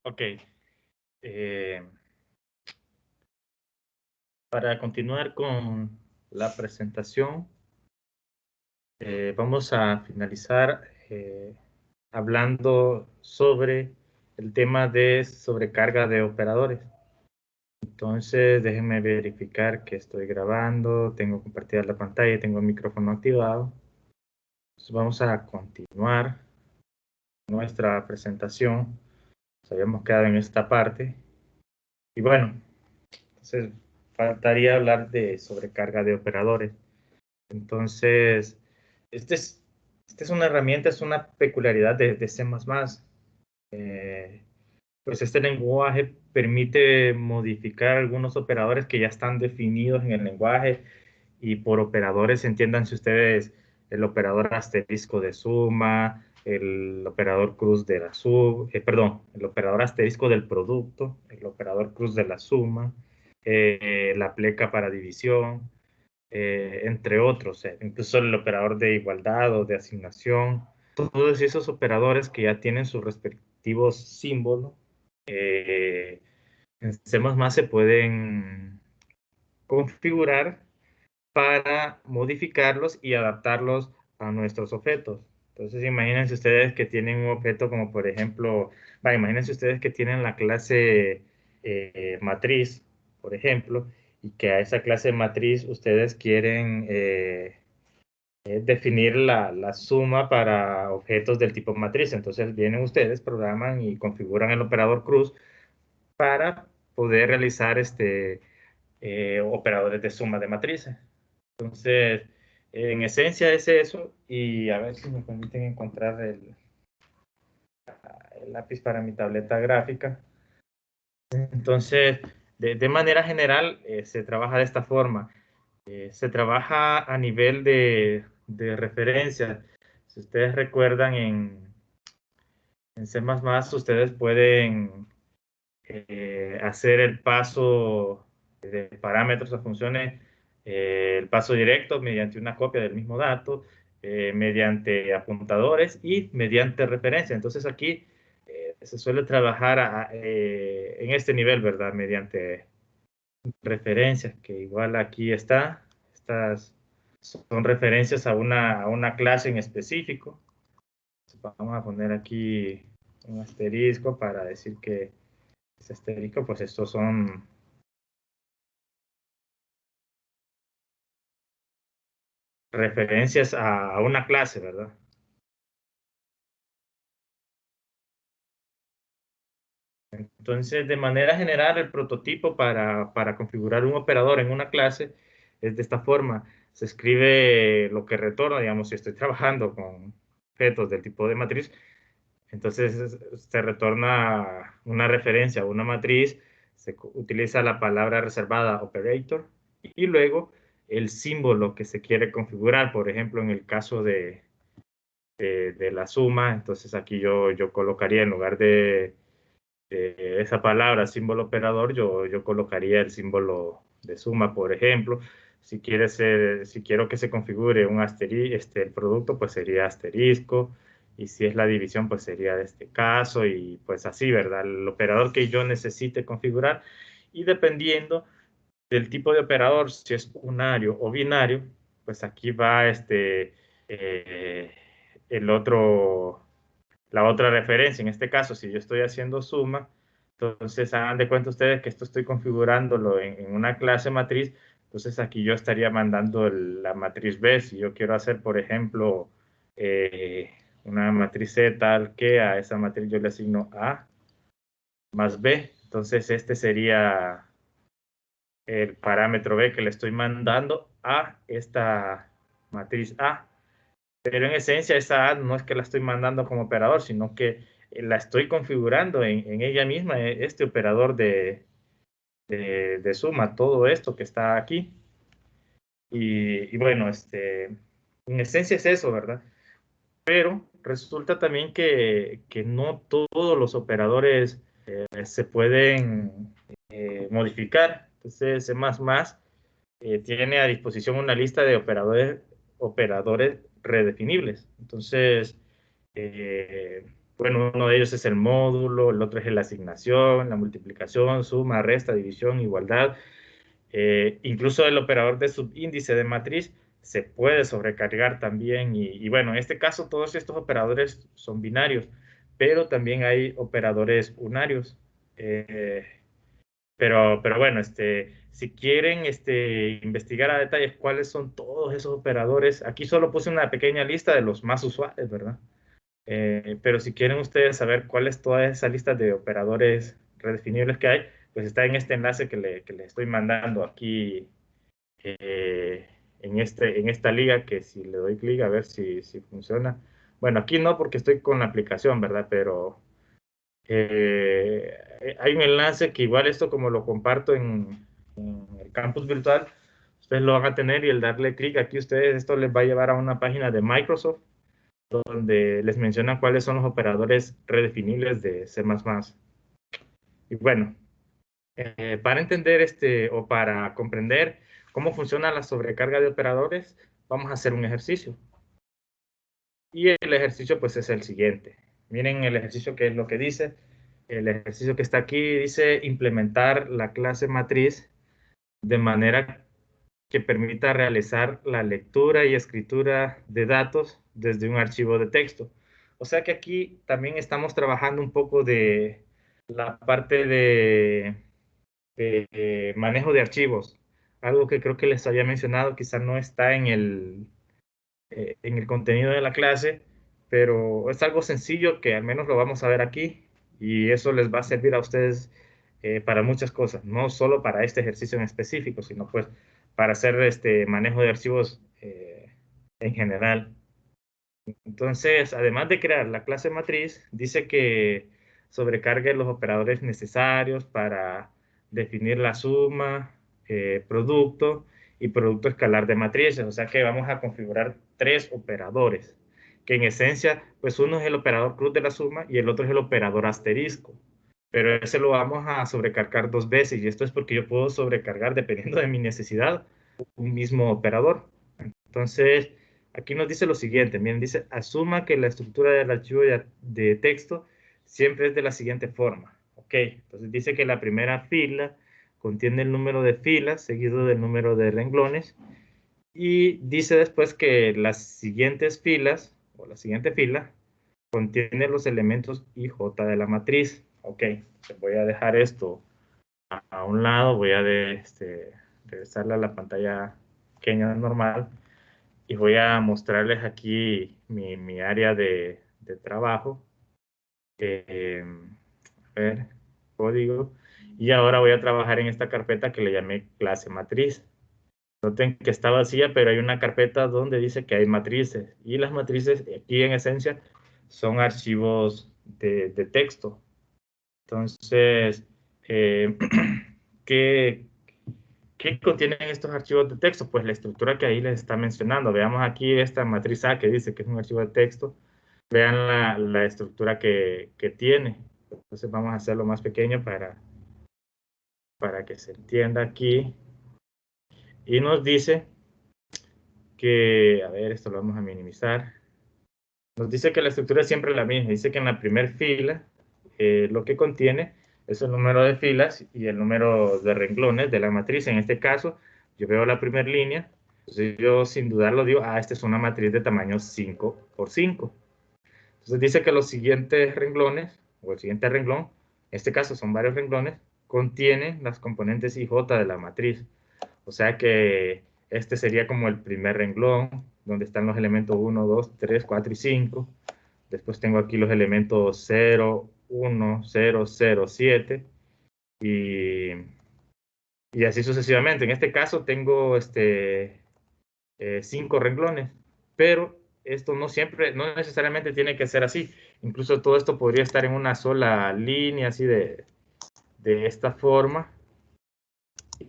Ok. eh, para continuar con la presentación, vamos a finalizar hablando sobre el tema de sobrecarga de operadores. Entonces, déjenme verificar que estoy grabando, tengo compartida la pantalla, tengo el micrófono activado. Entonces, vamos a continuar nuestra presentación. Nos habíamos quedado en esta parte. Y bueno, entonces faltaría hablar de sobrecarga de operadores. Entonces, este es, esta es una herramienta, es una peculiaridad de C++. Eh, pues este lenguaje permite modificar algunos operadores que ya están definidos en el lenguaje, y por operadores entiéndanse ustedes el operador asterisco de suma, el operador cruz de la perdón, el operador asterisco del producto, el operador cruz de la suma, la pleca para división, entre otros, incluso el operador de igualdad o de asignación. Todos esos operadores que ya tienen sus respectivos símbolos, en C++ se pueden configurar para modificarlos y adaptarlos a nuestros objetos. Entonces, imagínense ustedes que tienen un objeto como, por ejemplo, imagínense ustedes que tienen la clase matriz, por ejemplo, y que a esa clase matriz ustedes quieren definir la suma para objetos del tipo matriz. Entonces, vienen ustedes, programan y configuran el operador cruz para poder realizar operadores de suma de matrices. Entonces, en esencia es eso, y a ver si me permiten encontrar el lápiz para mi tableta gráfica. Entonces, de manera general, se trabaja de esta forma. Se trabaja a nivel de referencia. Si ustedes recuerdan, en C++, ustedes pueden hacer el paso de parámetros a funciones, el paso directo mediante una copia del mismo dato, mediante apuntadores y mediante referencia. Entonces aquí se suele trabajar en este nivel, ¿verdad? Mediante referencias, que igual aquí está. Estas son referencias a una clase en específico. Vamos a poner aquí un asterisco para decir que ese asterisco, pues estos son referencias a una clase, ¿verdad? Entonces, de manera general, el prototipo para configurar un operador en una clase es de esta forma. Se escribe lo que retorna, digamos, si estoy trabajando con objetos del tipo de matriz, entonces se retorna una referencia a una matriz, se utiliza la palabra reservada operator y luego el símbolo que se quiere configurar. Por ejemplo, en el caso de la suma, entonces aquí yo colocaría en lugar de esa palabra símbolo operador, yo colocaría el símbolo de suma, por ejemplo. Si quiero que se configure un asterisco, el producto, pues sería asterisco, y si es la división, pues sería de este caso, y pues así, ¿verdad? El operador que yo necesite configurar, y dependiendo del tipo de operador, si es unario o binario, pues aquí va eh, el otro, la otra referencia. En este caso, si yo estoy haciendo suma, entonces hagan de cuenta ustedes que esto estoy configurándolo en una clase matriz. Entonces aquí yo estaría mandando la matriz B. Si yo quiero hacer, por ejemplo, una matriz C tal que a esa matriz yo le asigno A más B. Entonces este sería el parámetro B que le estoy mandando a esta matriz A. Pero en esencia esa A no es que la estoy mandando como operador, sino que la estoy configurando en ella misma, este operador de suma, todo esto que está aquí. Y bueno, en esencia es eso, ¿verdad? Pero resulta también que no todos los operadores se pueden modificar. Entonces, C++ tiene a disposición una lista de operadores redefinibles. Entonces, Bueno, uno de ellos es el módulo, el otro es la asignación, la multiplicación, suma, resta, división, igualdad. Incluso el operador de subíndice de matriz se puede sobrecargar también. Y bueno, en este caso todos estos operadores son binarios, pero también hay operadores unarios. Eh, pero bueno, si quieren investigar a detalles cuáles son todos esos operadores, aquí solo puse una pequeña lista de los más usuales, ¿verdad? Pero si quieren ustedes saber cuál es toda esa lista de operadores redefinibles que hay, pues está en este enlace que le estoy mandando aquí eh, en esta liga, que si le doy clic a ver si funciona. Bueno, aquí no porque estoy con la aplicación, ¿verdad? Pero hay un enlace que igual esto como lo comparto en el campus virtual, ustedes lo van a tener y el darle clic aquí ustedes, esto les va a llevar a una página de Microsoft donde les menciona cuáles son los operadores redefinibles de C++. Y bueno, para entender o para comprender cómo funciona la sobrecarga de operadores, vamos a hacer un ejercicio. Y el ejercicio pues es el siguiente. Miren el ejercicio que es lo que dice. El ejercicio que está aquí dice implementar la clase matriz de manera que permita realizar la lectura y escritura de datos desde un archivo de texto. O sea que aquí también estamos trabajando un poco de la parte de manejo de archivos. Algo que creo que les había mencionado, quizás no está en el contenido de la clase, pero es algo sencillo que al menos lo vamos a ver aquí y eso les va a servir a ustedes para muchas cosas, no solo para este ejercicio en específico, sino pues para hacer este manejo de archivos en general. Entonces, además de crear la clase matriz, dice que sobrecargue los operadores necesarios para definir la suma, producto y producto escalar de matrices. O sea que vamos a configurar tres operadores, que en esencia, pues uno es el operador cruz de la suma y el otro es el operador asterisco. Pero ese lo vamos a sobrecargar dos veces y esto es porque yo puedo sobrecargar, dependiendo de mi necesidad, un mismo operador. Entonces, aquí nos dice lo siguiente, miren, dice, asuma que la estructura del archivo de texto siempre es de la siguiente forma. Ok, entonces dice que la primera fila contiene el número de filas seguido del número de renglones y dice después que las siguientes filas o la siguiente fila contiene los elementos I, J de la matriz. Ok, voy a dejar esto a un lado, voy a regresarle a la pantalla pequeña normal y voy a mostrarles aquí mi área de trabajo. Eh, a ver, código. Y ahora voy a trabajar en esta carpeta que le llamé clase matriz. Noten que está vacía, pero hay una carpeta donde dice que hay matrices. Y las matrices, aquí en esencia, son archivos de texto. Entonces, eh, ¿qué, ¿qué contienen estos archivos de texto? Pues la estructura que ahí les está mencionando. Veamos aquí esta matriz A que dice que es un archivo de texto. Vean la estructura que tiene. Entonces vamos a hacerlo más pequeño para que se entienda aquí. Y nos dice que, a ver, esto lo vamos a minimizar. Nos dice que la estructura es siempre la misma. Dice que en la primera fila lo que contiene es el número de filas y el número de renglones de la matriz. En este caso, yo veo la primera línea. Entonces yo sin dudarlo digo, esta es una matriz de tamaño 5 por 5. Entonces dice que los siguientes renglones, o el siguiente renglón, en este caso son varios renglones, contienen las componentes IJ de la matriz. O sea que este sería como el primer renglón, donde están los elementos 1, 2, 3, 4 y 5. Después tengo aquí los elementos 0, 1, 0, 0, 7 y, y así sucesivamente. En este caso tengo 5 renglones, pero esto no siempre, no necesariamente tiene que ser así. Incluso todo esto podría estar en una sola línea, así de esta forma,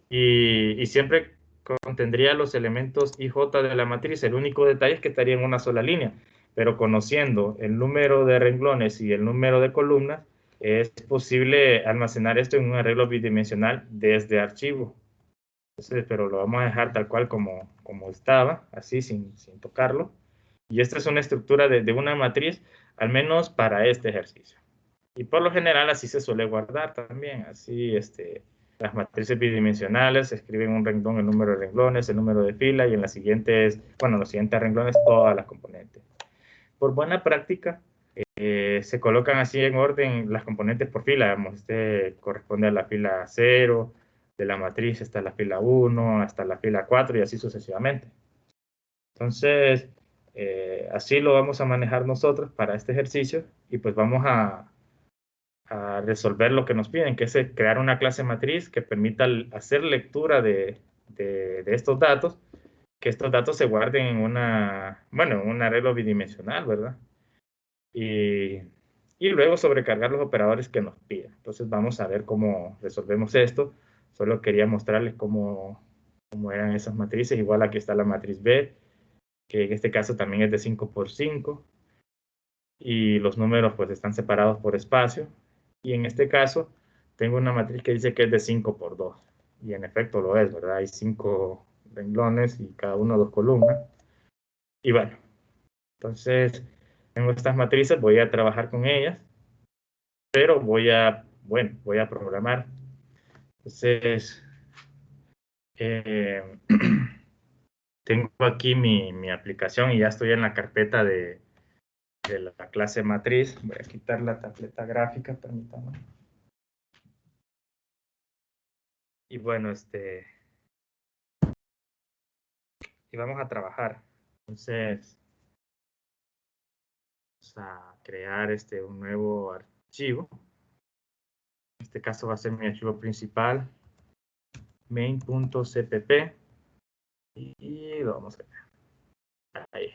y siempre contendría los elementos IJ de la matriz. El único detalle es que estaría en una sola línea, pero conociendo el número de renglones y el número de columnas, es posible almacenar esto en un arreglo bidimensional desde archivo. Entonces, pero lo vamos a dejar tal cual como estaba, así sin tocarlo. Y esta es una estructura de una matriz. al menos para este ejercicio. Y por lo general así se suele guardar también, así las matrices bidimensionales se escriben en un renglón el número de renglones, el número de fila y en las siguientes, bueno, los siguientes renglones todas las componentes. Por buena práctica, se colocan así en orden las componentes por fila, digamos, este corresponde a la fila 0, de la matriz hasta la fila 1, hasta la fila 4 y así sucesivamente. Entonces, así lo vamos a manejar nosotros para este ejercicio y pues vamos a resolver lo que nos piden, que es crear una clase matriz que permita hacer lectura de estos datos, que estos datos se guarden en bueno, en un arreglo bidimensional, ¿verdad? Y luego sobrecargar los operadores que nos piden. Entonces vamos a ver cómo resolvemos esto. Solo quería mostrarles cómo eran esas matrices. Igual aquí está la matriz B, que en este caso también es de 5 por 5. Y los números pues están separados por espacio. Y en este caso tengo una matriz que dice que es de 5 por 2. Y en efecto lo es, ¿verdad? Hay 5 renglones y cada uno 2 columnas. Y bueno, entonces tengo estas matrices, voy a trabajar con ellas, pero voy a programar. Entonces, eh, tengo aquí mi aplicación y ya estoy en la carpeta de la clase matriz. Voy a quitar la tableta gráfica, permítanme. Y bueno, y vamos a trabajar. Entonces, vamos a crear un nuevo archivo. En este caso va a ser mi archivo principal, main.cpp. Y lo vamos a crear. Ahí,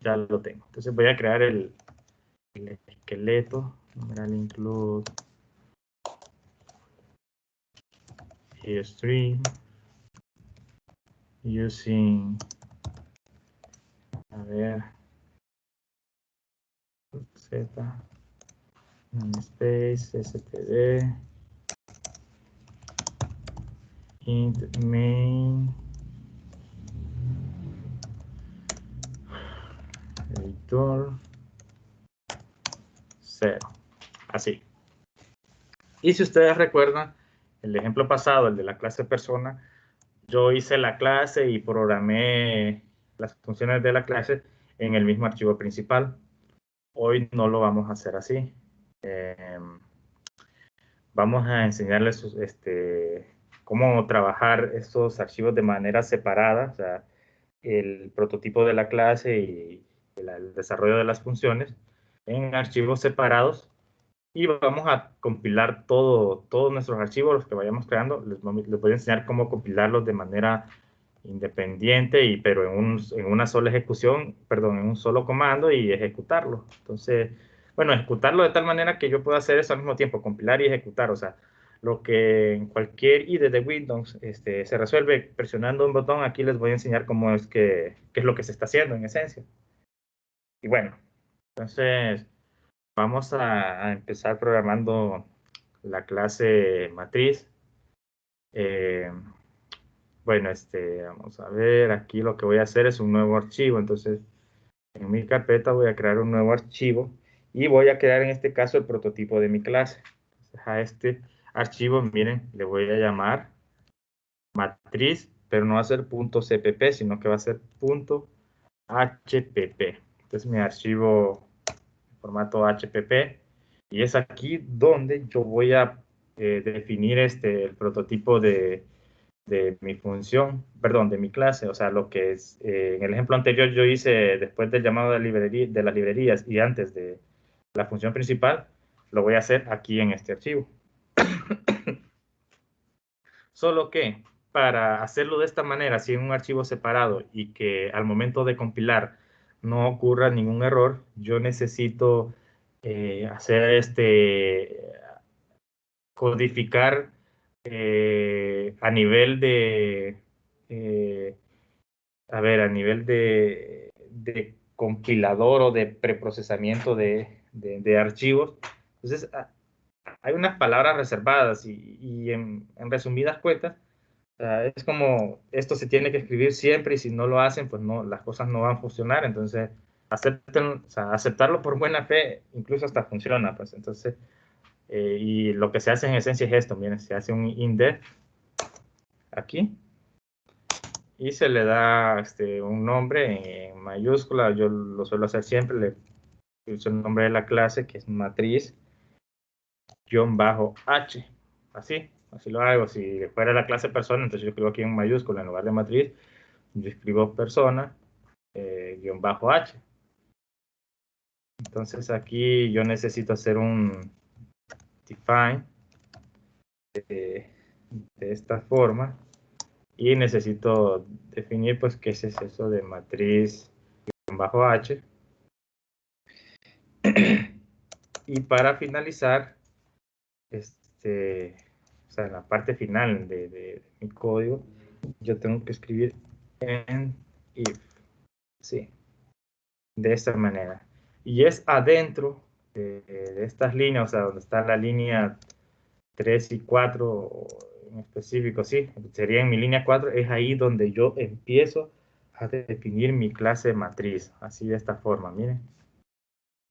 ya lo tengo. Entonces voy a crear el esqueleto, numeral include string using, a ver, z, namespace, std, int main, editor, 0, así. Y si ustedes recuerdan, el ejemplo pasado, el de la clase persona, yo hice la clase y programé las funciones de la clase en el mismo archivo principal. Hoy no lo vamos a hacer así. Vamos a enseñarles cómo trabajar estos archivos de manera separada, o sea, el prototipo de la clase y el desarrollo de las funciones en archivos separados, y vamos a compilar todos nuestros archivos, los que vayamos creando. Les voy a enseñar cómo compilarlos de manera independiente, pero en una sola ejecución, perdón, en un solo comando y ejecutarlo. Entonces, bueno, ejecutarlo de tal manera que yo pueda hacer eso al mismo tiempo, compilar y ejecutar. O sea, lo que en cualquier IDE de Windows se resuelve presionando un botón, aquí les voy a enseñar cómo es qué es lo que se está haciendo en esencia. Y bueno, entonces vamos a empezar programando la clase matriz. Bueno, vamos a ver, aquí lo que voy a hacer es un nuevo archivo. Entonces, en mi carpeta voy a crear un nuevo archivo y voy a crear en este caso el prototipo de mi clase. Entonces, a este archivo, miren, le voy a llamar matriz, pero no va a ser .cpp, sino que va a ser .hpp. Entonces, mi archivo en formato HPP, y es aquí donde yo voy a definir el prototipo de mi función, perdón, de mi clase. O sea, lo que es, en el ejemplo anterior yo hice después del llamado de las librerías y antes de la función principal, lo voy a hacer aquí en este archivo. Solo que para hacerlo de esta manera, así en un archivo separado y que al momento de compilar no ocurra ningún error, yo necesito hacer codificar a nivel eh, a nivel de compilador o de preprocesamiento de archivos. Entonces, hay unas palabras reservadas y en resumidas cuentas, es como esto se tiene que escribir siempre y si no lo hacen, pues no, las cosas no van a funcionar. Entonces, acepten, o sea, aceptarlo por buena fe, incluso hasta funciona, pues. Entonces, y lo que se hace en esencia es esto, miren, se hace un indef aquí y se le da un nombre en mayúscula. Yo lo suelo hacer siempre, le uso el nombre de la clase, que es matriz -h. Así lo hago. Si fuera la clase persona, entonces yo escribo aquí en mayúscula en lugar de matriz, yo escribo persona -h. Entonces aquí yo necesito hacer un define de esta forma y necesito definir pues qué es eso de matriz -h. Y para finalizar, o sea, en la parte final de mi código, yo tengo que escribir en if, sí, de esta manera. Y es adentro de estas líneas, o sea, donde está la línea 3 y 4 en específico, sí, sería en mi línea 4, es ahí donde yo empiezo a definir mi clase matriz, así de esta forma, miren.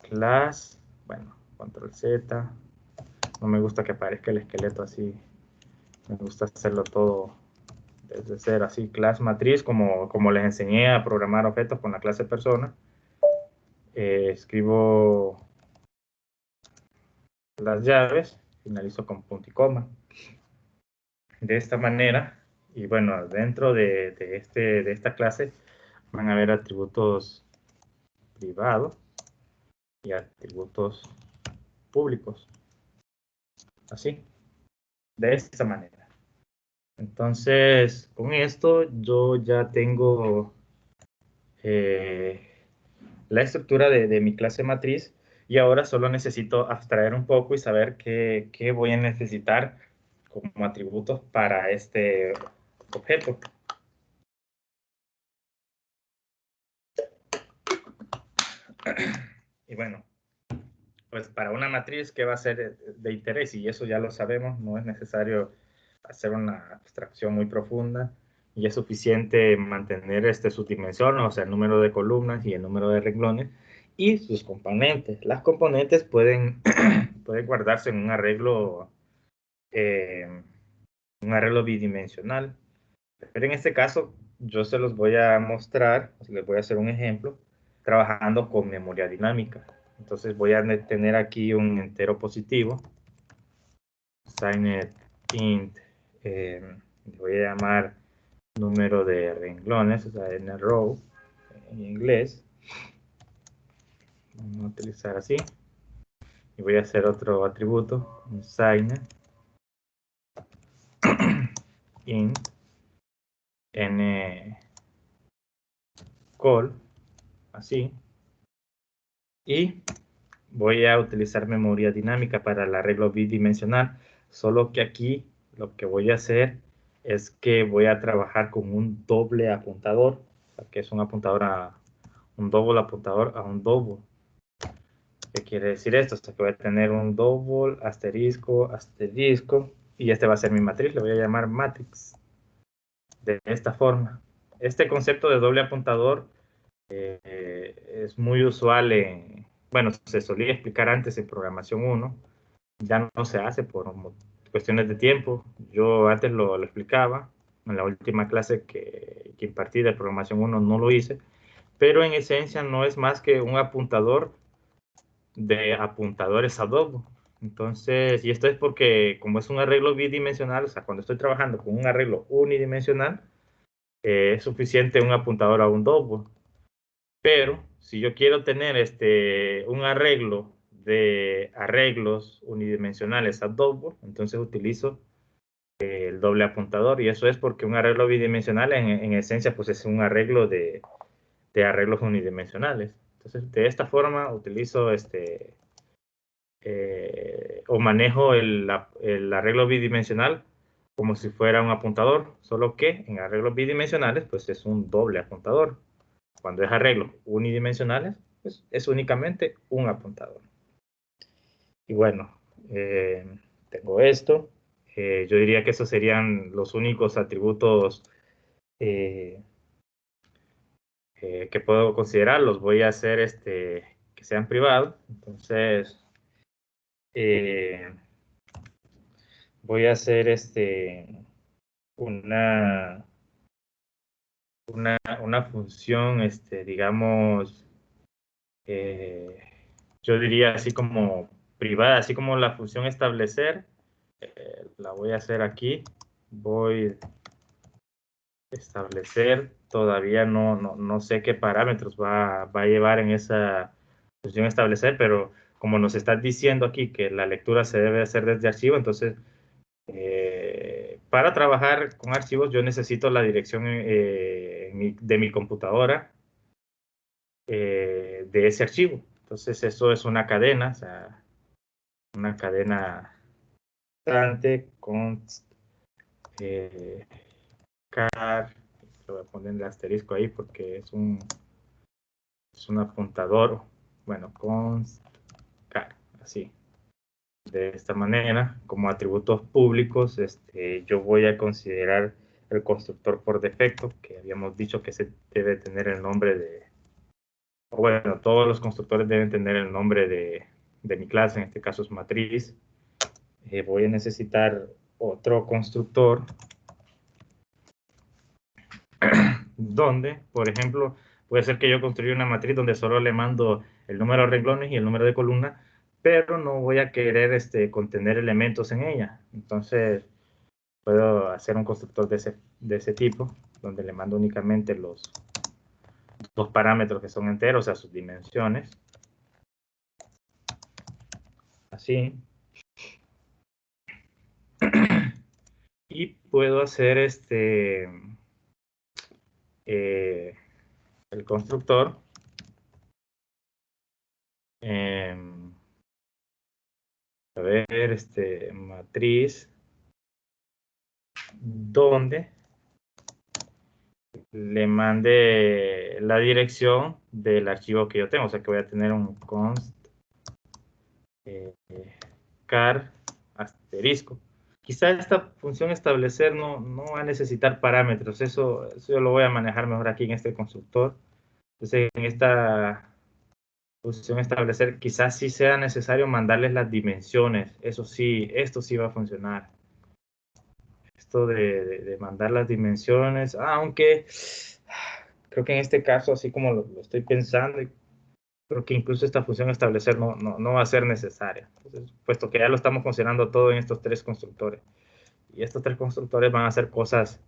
Class, bueno, control Z, no me gusta que aparezca el esqueleto así, me gusta hacerlo todo desde cero, así, class matriz, como les enseñé a programar objetos con la clase persona. Escribo las llaves, finalizo con punto y coma. De esta manera, y bueno, dentro de esta clase van a haber atributos privados y atributos públicos, así, de esta manera. Entonces, con esto yo ya tengo la estructura de mi clase matriz y ahora solo necesito abstraer un poco y saber qué voy a necesitar como atributos para este objeto. Y bueno, pues para una matriz que va a ser de interés, y eso ya lo sabemos, no es necesario hacer una abstracción muy profunda y es suficiente mantener sus dimensiones, o sea, el número de columnas y el número de renglones y sus componentes. Las componentes pueden, pueden guardarse en un arreglo bidimensional, pero en este caso yo se los voy a mostrar, les voy a hacer un ejemplo, trabajando con memoria dinámica. Entonces voy a tener aquí un entero positivo, signed int, voy a llamar número de renglones, o sea, en el row, en inglés. Vamos a utilizar así. Y voy a hacer otro atributo, un signed int n call, así. Y voy a utilizar memoria dinámica para el arreglo bidimensional, solo que aquí lo que voy a hacer es que voy a trabajar con un doble apuntador, o sea, que es un apuntador un doble apuntador a un double. ¿Qué quiere decir esto? O sea, que voy a tener un double, asterisco, asterisco, y este va a ser mi matriz, le voy a llamar matrix, de esta forma. Este concepto de doble apuntador es muy usual bueno, se solía explicar antes en programación 1, ya no se hace por cuestiones de tiempo. Yo antes lo explicaba, en la última clase que impartí de programación 1 no lo hice, pero en esencia no es más que un apuntador de apuntadores ad hoc. Entonces, y esto es porque como es un arreglo bidimensional, o sea, cuando estoy trabajando con un arreglo unidimensional, es suficiente un apuntador a un double. Pero si yo quiero tener un arreglo de arreglos unidimensionales a double, entonces utilizo el doble apuntador, y eso es porque un arreglo bidimensional en esencia pues es un arreglo de arreglos unidimensionales. Entonces de esta forma utilizo o manejo el arreglo bidimensional como si fuera un apuntador, solo que en arreglos bidimensionales pues es un doble apuntador. Cuando es arreglos unidimensionales, pues es únicamente un apuntador. Y bueno, tengo esto. Yo diría que esos serían los únicos atributos que puedo considerar, los voy a hacer que sean privados. Entonces, voy a hacer una, una función, digamos, yo diría así como privada, así como la función establecer, la voy a hacer aquí. Voy a establecer, todavía no sé qué parámetros va a llevar en esa función establecer, pero como nos estás diciendo aquí que la lectura se debe hacer desde archivo, entonces para trabajar con archivos yo necesito la dirección de mi computadora de ese archivo. Entonces eso es una cadena, o sea, una cadena constante con car, lo voy a poner el asterisco ahí porque es un apuntador, bueno, con car, así. De esta manera, como atributos públicos, yo voy a considerar el constructor por defecto, que habíamos dicho que se debe tener el nombre de, o bueno, todos los constructores deben tener el nombre de mi clase, en este caso es matriz. Voy a necesitar otro constructor donde, por ejemplo, puede ser que yo construya una matriz donde solo le mando el número de renglones y el número de columna, pero no voy a querer contener elementos en ella. Entonces, puedo hacer un constructor de ese tipo, donde le mando únicamente los dos parámetros que son enteros, o sea, sus dimensiones. Así. Y puedo hacer el constructor a ver, matriz donde le mande la dirección del archivo que yo tengo, o sea que voy a tener un const car asterisco. Quizá esta función establecer no va a necesitar parámetros, eso yo lo voy a manejar mejor aquí en este constructor. Entonces en esta función establecer quizás sí sea necesario mandarles las dimensiones, eso sí, esto sí va a funcionar. Esto de mandar las dimensiones, aunque creo que en este caso, así como lo estoy pensando, creo que incluso esta función establecer no va a ser necesaria. Entonces, puesto que ya lo estamos considerando todo en estos tres constructores. Y estos tres constructores van a hacer cosas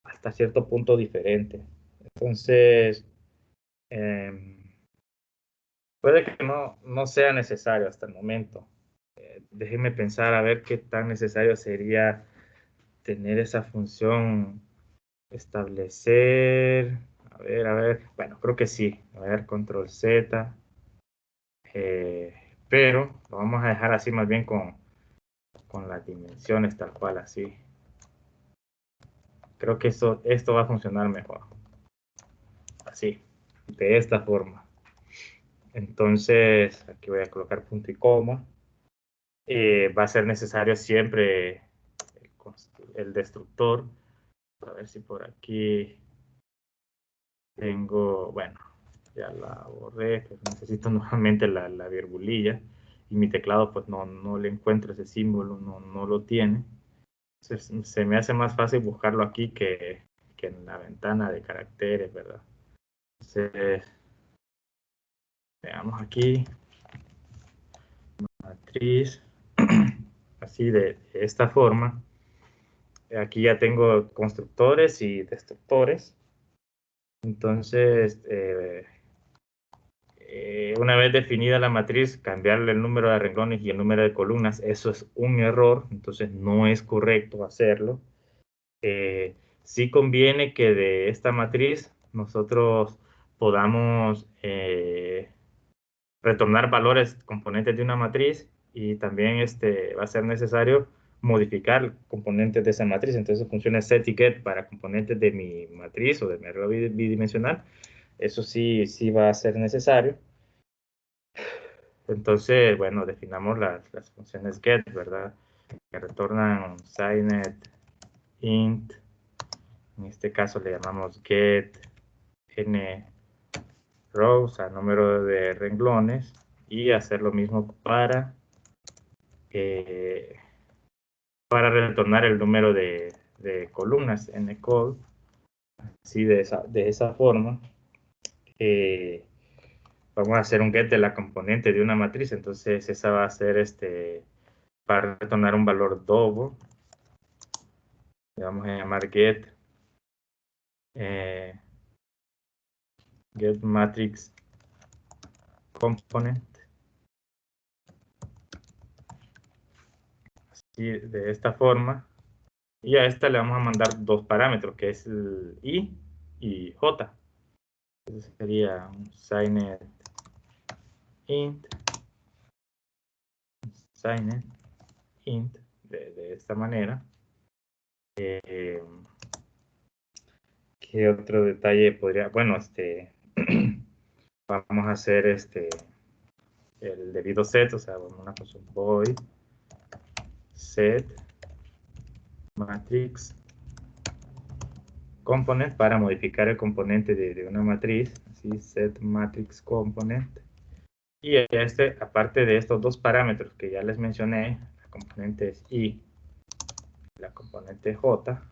hasta cierto punto diferentes. Entonces, puede que no sea necesario hasta el momento. Déjenme pensar a ver qué tan necesario sería tener esa función establecer. A ver. Bueno, creo que sí. A ver, control Z. Pero lo vamos a dejar así más bien con las dimensiones tal cual así. Creo que esto va a funcionar mejor. Así, de esta forma. Entonces, aquí voy a colocar punto y coma. Va a ser necesario siempre el destructor. A ver si por aquí tengo, bueno, ya la borré, pero necesito nuevamente la virgulilla. Y mi teclado pues no le encuentro ese símbolo, no lo tiene. Se me hace más fácil buscarlo aquí que en la ventana de caracteres, ¿verdad? Entonces, veamos aquí, matriz, así de esta forma. Aquí ya tengo constructores y destructores. Entonces, una vez definida la matriz, cambiarle el número de renglones y el número de columnas, eso es un error, entonces no es correcto hacerlo. Sí conviene que de esta matriz nosotros podamos retornar valores componentes de una matriz y también va a ser necesario modificar componentes de esa matriz. Entonces funciona set y get para componentes de mi matriz o de mi arreglo bidimensional. Eso sí va a ser necesario. Entonces, bueno, definamos las funciones get, ¿verdad? Que retornan signed int. En este caso le llamamos get n rows, a número de renglones, y hacer lo mismo para retornar el número de columnas en el code. Así de esa forma. Vamos a hacer un get de la componente de una matriz, entonces esa va a ser para retornar un valor double. Le vamos a llamar get matrix component. Así, de esta forma. Y a esta le vamos a mandar dos parámetros, que es el i y j. Entonces sería un signed int, signed int, de esta manera. ¿Qué otro detalle podría? Bueno, vamos a hacer el debido set, o sea, vamos a una función void set matrix component para modificar el componente de una matriz, así set matrix component. Y aparte de estos dos parámetros que ya les mencioné, la componente es i, la componente j,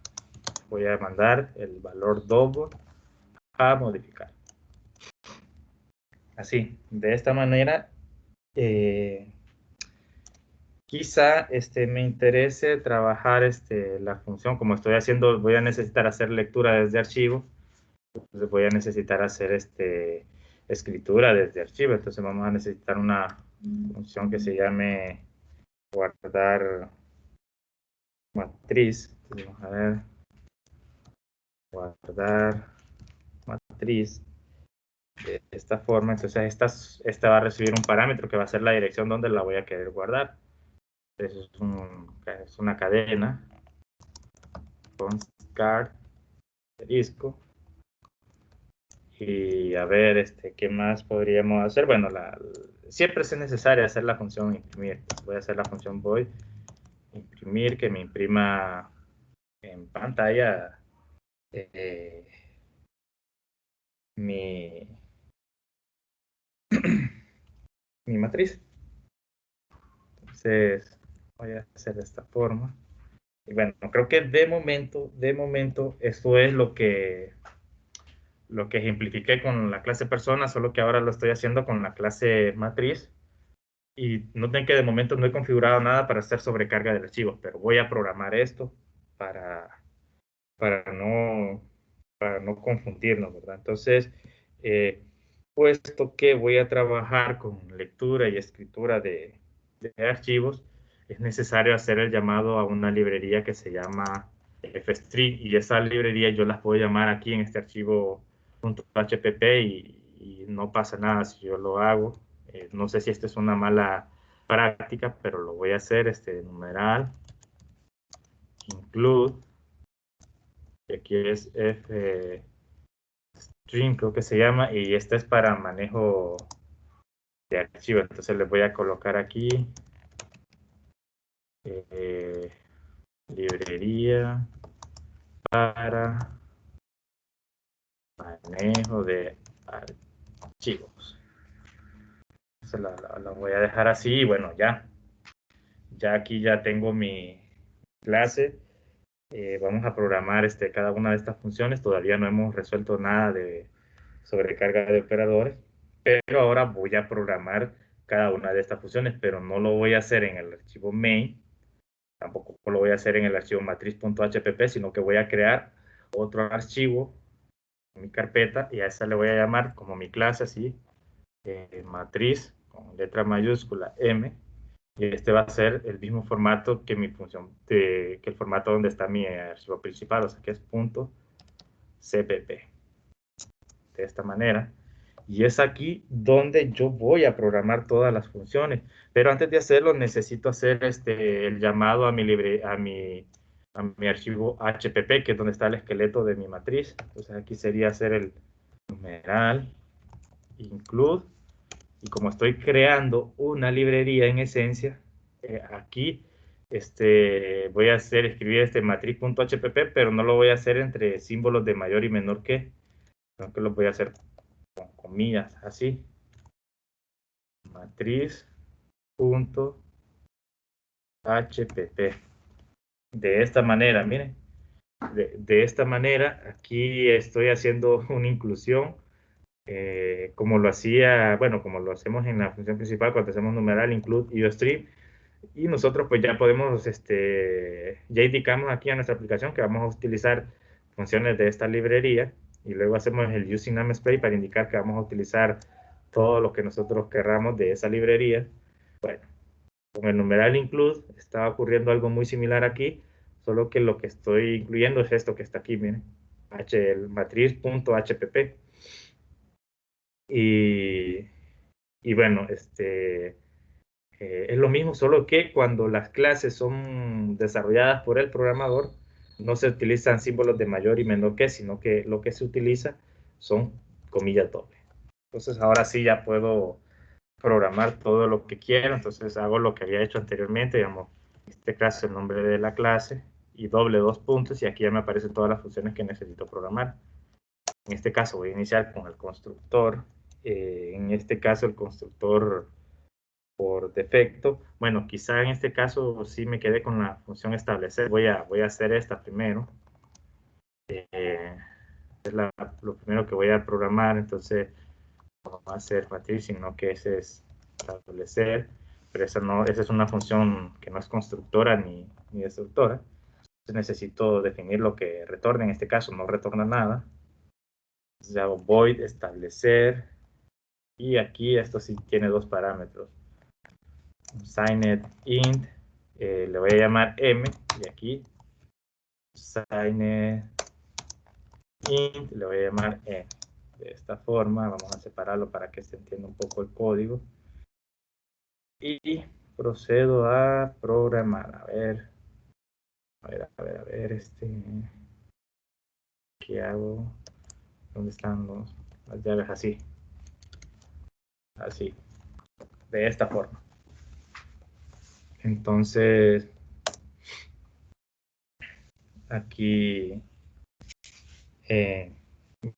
voy a mandar el valor double a modificar. Así, de esta manera, quizá me interese trabajar la función, como estoy haciendo, voy a necesitar hacer lectura desde archivo, entonces voy a necesitar hacer escritura desde archivo, entonces vamos a necesitar una función que se llame guardar matriz. Entonces vamos a ver, guardar matriz de esta forma, entonces esta va a recibir un parámetro que va a ser la dirección donde la voy a querer guardar. Entonces es una cadena constcard asterisco. Y a ver, ¿qué más podríamos hacer? Bueno, siempre es necesario hacer la función imprimir. Voy a hacer la función void imprimir, que me imprima en pantalla mi matriz. Entonces, voy a hacer de esta forma. Y bueno, creo que de momento, esto es lo que ejemplifiqué con la clase persona, solo que ahora lo estoy haciendo con la clase matriz. Y noten que de momento no he configurado nada para hacer sobrecarga del archivo, pero voy a programar esto para no confundirnos, ¿verdad? Entonces, puesto que voy a trabajar con lectura y escritura de archivos, es necesario hacer el llamado a una librería que se llama fstring, y esa librería yo las puedo llamar aquí en este archivo .hpp y no pasa nada si yo lo hago. No sé si esta es una mala práctica, pero lo voy a hacer, numeral include, y aquí es fstring, creo que se llama, y esta es para manejo de archivo. Entonces le voy a colocar aquí librería para manejo de archivos. Entonces la voy a dejar así y bueno, ya aquí ya tengo mi clase. Vamos a programar cada una de estas funciones. Todavía no hemos resuelto nada de sobrecarga de operadores, pero ahora voy a programar cada una de estas funciones, pero no lo voy a hacer en el archivo main, tampoco lo voy a hacer en el archivo matriz.hpp, sino que voy a crear otro archivo en mi carpeta y a esa le voy a llamar como mi clase así, matriz con letra mayúscula M, y va a ser el mismo formato que mi función, que el formato donde está mi archivo principal, o sea que es .cpp. De esta manera. Y es aquí donde yo voy a programar todas las funciones. Pero antes de hacerlo, necesito hacer el llamado a mi archivo HPP, que es donde está el esqueleto de mi matriz. Entonces aquí sería hacer el numeral include. Y como estoy creando una librería en esencia, aquí voy a escribir matriz.hpp, pero no lo voy a hacer entre símbolos de mayor y menor que, sino que lo voy a hacer con comillas, así, matriz.hpp. De esta manera, miren, de esta manera, aquí estoy haciendo una inclusión, como lo hacía, bueno, como lo hacemos en la función principal cuando hacemos numeral, include, iostream, y nosotros pues ya podemos, ya indicamos aquí a nuestra aplicación que vamos a utilizar funciones de esta librería, y luego hacemos el using namespace para indicar que vamos a utilizar todo lo que nosotros querramos de esa librería. Bueno, con el numeral include está ocurriendo algo muy similar aquí, solo que lo que estoy incluyendo es esto que está aquí, miren, el matriz.hpp. Y bueno, es lo mismo, solo que cuando las clases son desarrolladas por el programador, no se utilizan símbolos de mayor y menor que, sino que lo que se utiliza son comillas dobles. Entonces ahora sí ya puedo programar todo lo que quiero. Entonces hago lo que había hecho anteriormente, digamos, en este caso el nombre de la clase y doble 2 puntos, y aquí ya me aparecen todas las funciones que necesito programar. En este caso voy a iniciar con el constructor. En este caso el constructor por defecto, bueno, quizá en este caso sí me quedé con la función establecer. Voy a hacer esta primero. Es lo primero que voy a programar. Entonces no va a ser matriz, sino que ese es establecer, pero esa es una función que no es constructora ni destructora. Entonces necesito definir lo que retorna. En este caso no retorna nada. Entonces hago void establecer, y aquí esto sí tiene dos parámetros. Signed int, le voy a llamar m, y aquí signed int le voy a llamar n. De esta forma vamos a separarlo para que se entienda un poco el código. Y procedo a programar. A ver, ¿qué hago? ¿Dónde están las llaves? Así, de esta forma. Entonces, aquí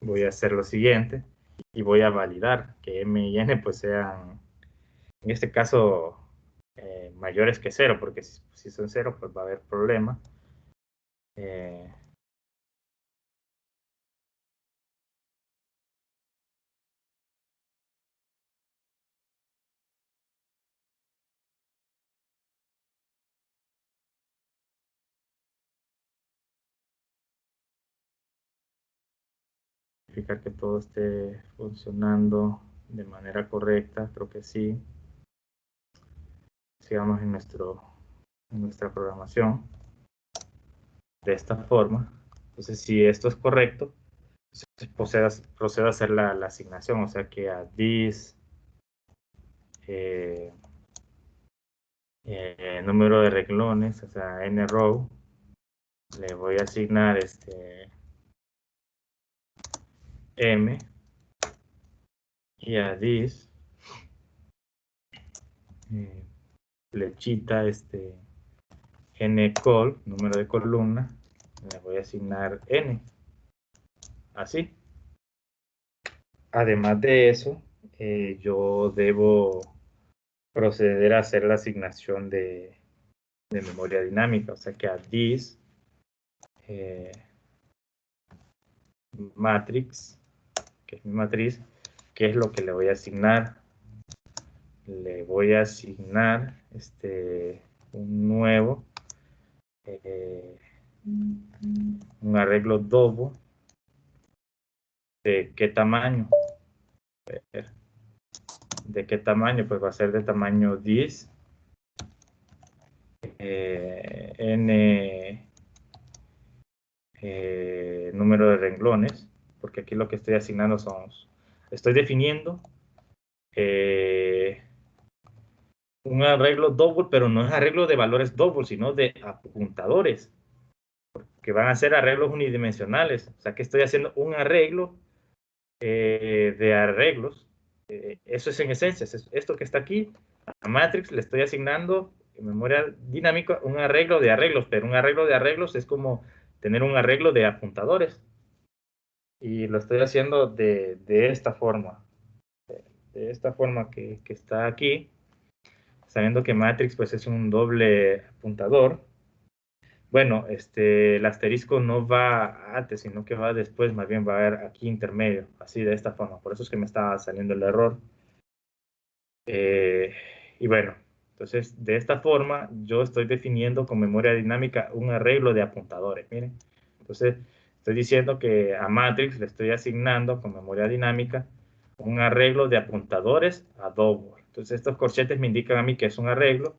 voy a hacer lo siguiente y voy a validar que m y n pues sean, en este caso, mayores que 0, porque si son 0 pues va a haber problema. Verificar que todo esté funcionando de manera correcta. Creo que sí. Sigamos en nuestra programación de esta forma. Entonces, si esto es correcto, procedo a hacer la asignación, o sea que a this número de renglones, o sea n row, le voy a asignar m, y a this flechita ncol, número de columna, le voy a asignar n, así. Además de eso, yo debo proceder a hacer la asignación de memoria dinámica, o sea que a this matrix, que es mi matriz, ¿qué es lo que le voy a asignar? Le voy a asignar un nuevo, un arreglo double. ¿De qué tamaño? ¿De qué tamaño? Pues va a ser de tamaño 10, n número de renglones, porque aquí lo que estoy asignando estoy definiendo un arreglo double, pero no es arreglo de valores double, sino de apuntadores, que van a ser arreglos unidimensionales. O sea que estoy haciendo un arreglo de arreglos. Eso es en esencia, es esto que está aquí. A Matrix le estoy asignando en memoria dinámica un arreglo de arreglos, pero un arreglo de arreglos es como tener un arreglo de apuntadores. y lo estoy haciendo de esta forma. De esta forma que está aquí, sabiendo que matrix pues es un doble apuntador. Bueno, el asterisco no va antes, sino que va después, más bien va a haber aquí intermedio, así de esta forma. Por eso es que me está saliendo el error. Eh, y bueno, entonces de esta forma yo estoy definiendo con memoria dinámica un arreglo de apuntadores. Miren, entonces estoy diciendo que a matrix le estoy asignando con memoria dinámica un arreglo de apuntadores a double. Entonces estos corchetes me indican a mí que es un arreglo,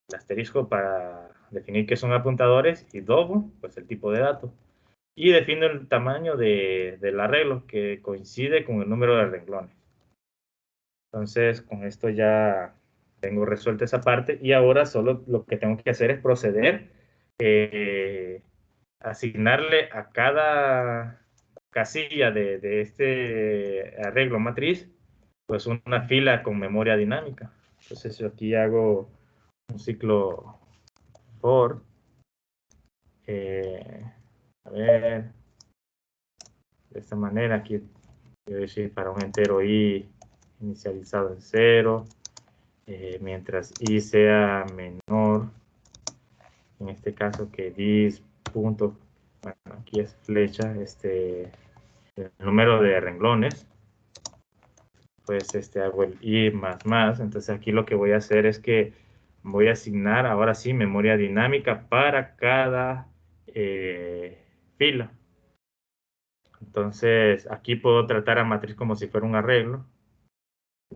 el asterisco para definir qué son apuntadores y double, pues el tipo de dato. Y defino el tamaño del arreglo que coincide con el número de renglones. Entonces, con esto ya tengo resuelta esa parte y ahora solo lo que tengo que hacer es proceder asignarle a cada casilla de este arreglo matriz, pues una fila con memoria dinámica. Entonces yo aquí hago un ciclo for, a ver, de esta manera, aquí voy a decir para un entero i inicializado en 0, mientras i sea menor, en este caso que dis punto, bueno, aquí es flecha, el número de renglones, pues hago el i más, entonces aquí lo que voy a hacer es que voy a asignar ahora sí memoria dinámica para cada fila. Entonces aquí puedo tratar a matriz como si fuera un arreglo.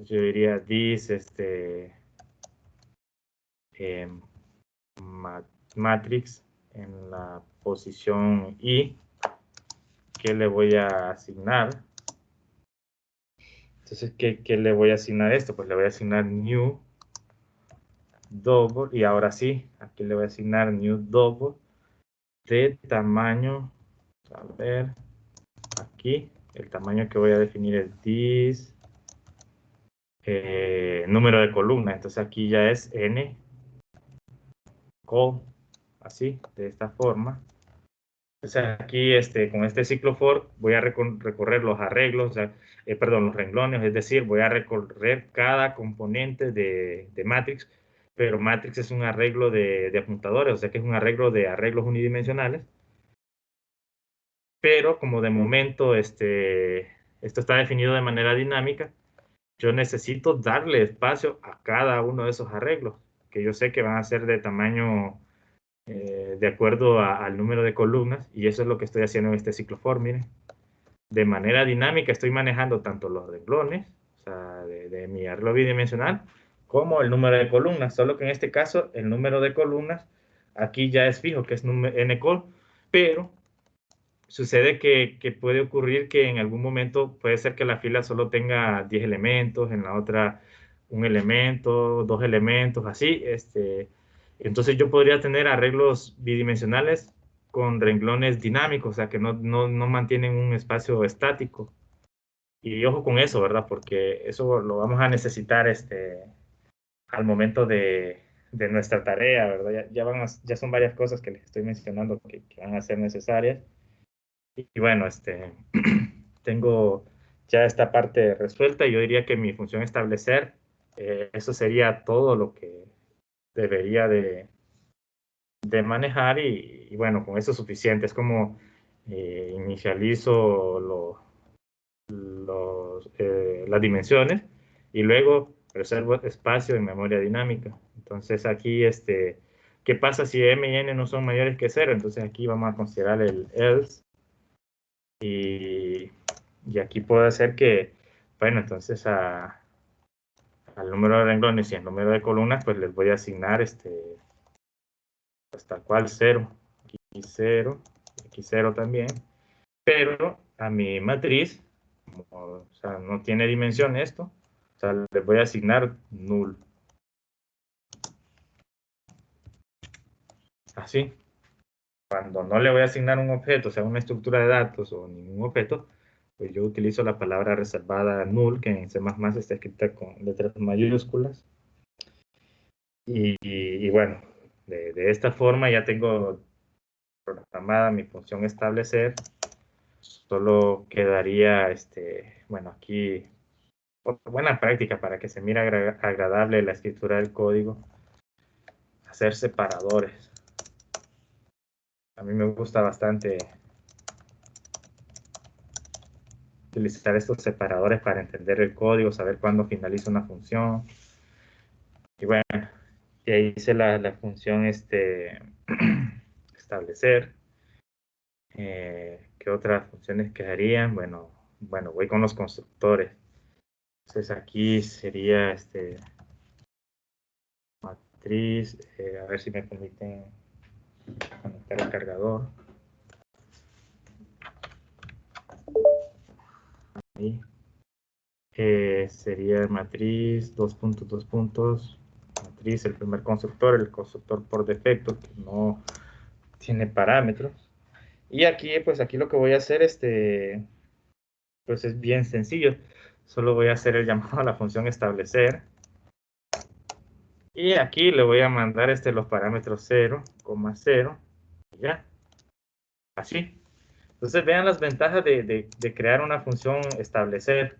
Yo diría this eh, matrix en la posición i que le voy a asignar. Entonces, ¿qué le voy a asignar esto? Pues le voy a asignar new double y ahora sí, aquí le voy a asignar new double de tamaño, a ver, aquí el tamaño que voy a definir es this número de columna, entonces aquí ya es n col, así, de esta forma. Entonces aquí con este ciclo for voy a recorrer los arreglos, o sea, perdón, los renglones, es decir, voy a recorrer cada componente de matrix, pero matrix es un arreglo de apuntadores, o sea que es un arreglo de arreglos unidimensionales, pero como de momento esto está definido de manera dinámica, yo necesito darle espacio a cada uno de esos arreglos, que yo sé que van a ser de tamaño de acuerdo al número de columnas, y eso es lo que estoy haciendo en este ciclo for, miren. De manera dinámica estoy manejando tanto los renglones, o sea, de mi arreglo bidimensional, como el número de columnas, solo que en este caso el número de columnas aquí ya es fijo, que es ncol, pero sucede que puede ocurrir que en algún momento puede ser que la fila solo tenga 10 elementos, en la otra un elemento, dos elementos, así. Entonces yo podría tener arreglos bidimensionales con renglones dinámicos, o sea, que no mantienen un espacio estático. Y ojo con eso, ¿verdad? Porque eso lo vamos a necesitar al momento de nuestra tarea, ¿verdad? Ya son varias cosas que les estoy mencionando que van a ser necesarias. Y bueno, tengo ya esta parte resuelta. Yo diría que mi función establecer, eso sería todo lo que debería de manejar y bueno, con eso es suficiente. Es como inicializo las dimensiones y luego reservo espacio en memoria dinámica. Entonces aquí, ¿qué pasa si m y n no son mayores que 0? Entonces aquí vamos a considerar el else y aquí puedo hacer que, bueno, entonces al número de renglones y al número de columnas, pues les voy a asignar pues tal cual 0, aquí 0, aquí 0 también, pero a mi matriz, como, o sea, no tiene dimensión esto, o sea, les voy a asignar null. Así. Cuando no le voy a asignar un objeto, o sea, una estructura de datos o ningún objeto, pues yo utilizo la palabra reservada null, que en C++ está escrita con letras mayúsculas. Y bueno, de esta forma ya tengo programada mi función establecer. solo quedaría, bueno, aquí, buena práctica para que se mire agradable la escritura del código, hacer separadores. A mí me gusta bastante utilizar estos separadores para entender el código, saber cuándo finaliza una función. Y bueno, ya hice la función establecer. ¿Qué otras funciones quedarían? Bueno, voy con los constructores. Entonces aquí sería matriz, a ver si me permiten conectar el cargador. Ahí. Sería matriz, dos puntos, matriz, el primer constructor, el constructor por defecto, que no tiene parámetros. Y aquí, pues aquí lo que voy a hacer, pues es bien sencillo. Solo voy a hacer el llamado a la función establecer. Y aquí le voy a mandar los parámetros 0, 0, ya. Así. Entonces vean las ventajas de crear una función establecer,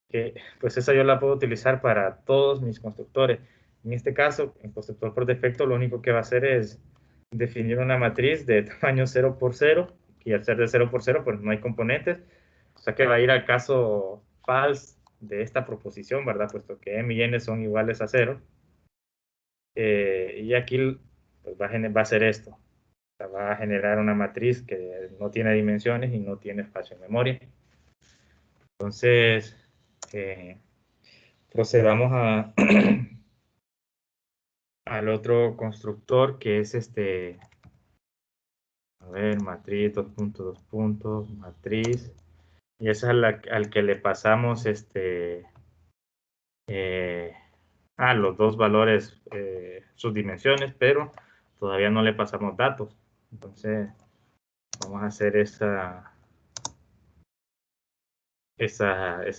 que pues esa yo la puedo utilizar para todos mis constructores. En este caso, el constructor por defecto lo único que va a hacer es definir una matriz de tamaño 0 por 0, y al ser de 0 por 0, pues no hay componentes, o sea que va a ir al caso false de esta proposición, ¿verdad? Puesto que m y n son iguales a 0. Y aquí pues, va a hacer esto. O sea, va a generar una matriz que no tiene dimensiones y no tiene espacio en memoria. Entonces, procedamos al otro constructor, que es a ver, matriz, dos puntos, matriz. Y ese es al que le pasamos los dos valores, sus dimensiones, pero todavía no le pasamos datos. Entonces, vamos a hacer esa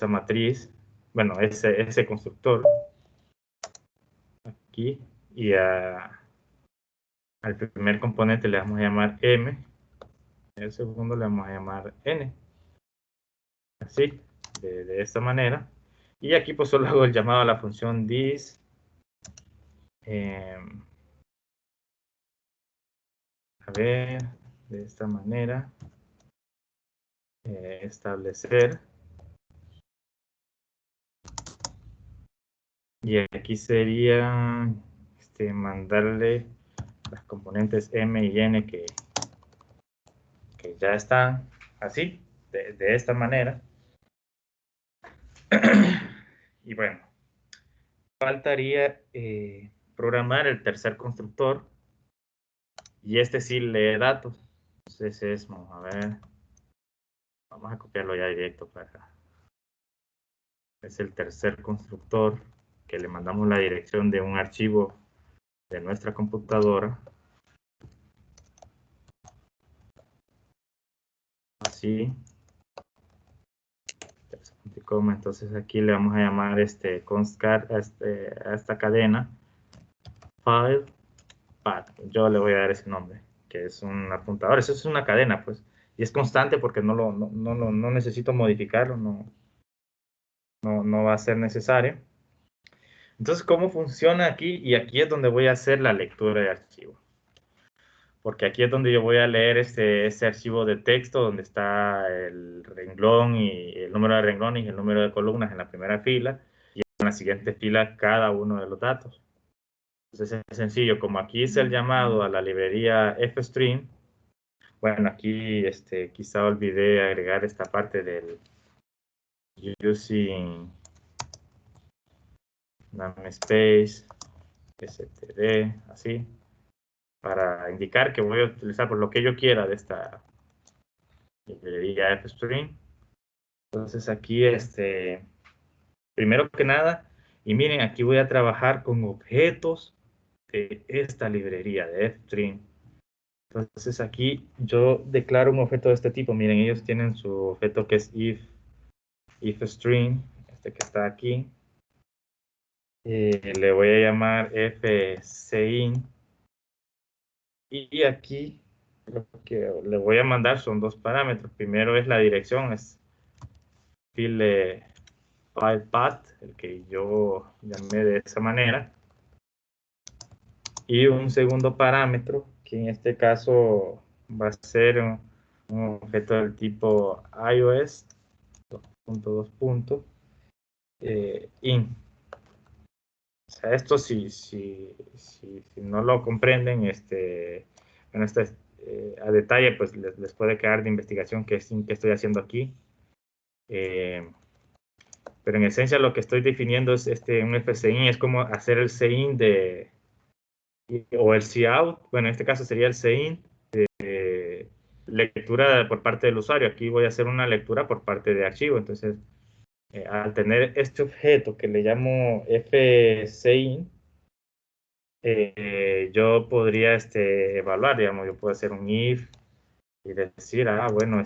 matriz, bueno, ese constructor aquí, y al primer componente le vamos a llamar m, el segundo le vamos a llamar n, así, de esta manera. Y aquí pues solo hago el llamado a la función this, a ver, de esta manera, establecer. Y aquí sería mandarle las componentes m y n que ya están así, de esta manera. Y bueno, faltaría programar el tercer constructor, y sí lee datos. Entonces vamos a ver, vamos a copiarlo ya directo para acá. Es el tercer constructor que le mandamos la dirección de un archivo de nuestra computadora. Así. Entonces aquí le vamos a llamar constcat a esta cadena file path. Yo le voy a dar ese nombre, que es un apuntador. Eso es una cadena, pues, y es constante porque no necesito modificarlo, no va a ser necesario. Entonces, ¿cómo funciona aquí? Y aquí es donde voy a hacer la lectura de archivo, porque aquí es donde yo voy a leer ese archivo de texto donde está el renglón y el número de renglones y el número de columnas en la primera fila, y en la siguiente fila cada uno de los datos. Entonces es sencillo, como aquí hice el llamado a la librería fstring. Bueno, aquí quizá olvidé agregar esta parte del using namespace std, así, para indicar que voy a utilizar por lo que yo quiera de esta librería fstring. Entonces aquí, primero que nada, y miren, aquí voy a trabajar con objetos de esta librería de fstring. Entonces aquí yo declaro un objeto de este tipo. Miren, ellos tienen su objeto que es ifstring, que está aquí. Le voy a llamar fcin. Y aquí Lo que le voy a mandar son dos parámetros. Primero es la dirección, es file path, el que yo llamé de esa manera. Y un segundo parámetro, que en este caso va a ser un objeto del tipo iOS 2.2. In. O sea, esto si no lo comprenden, bueno, a detalle, pues les puede quedar de investigación qué estoy haciendo aquí. Pero en esencia lo que estoy definiendo es un fcin, es como hacer el cin o el cout, bueno, en este caso sería el cin de lectura por parte del usuario. Aquí voy a hacer una lectura por parte de archivo. Entonces, al tener este objeto que le llamo fcin, yo podría evaluar, digamos, yo puedo hacer un if y decir, bueno,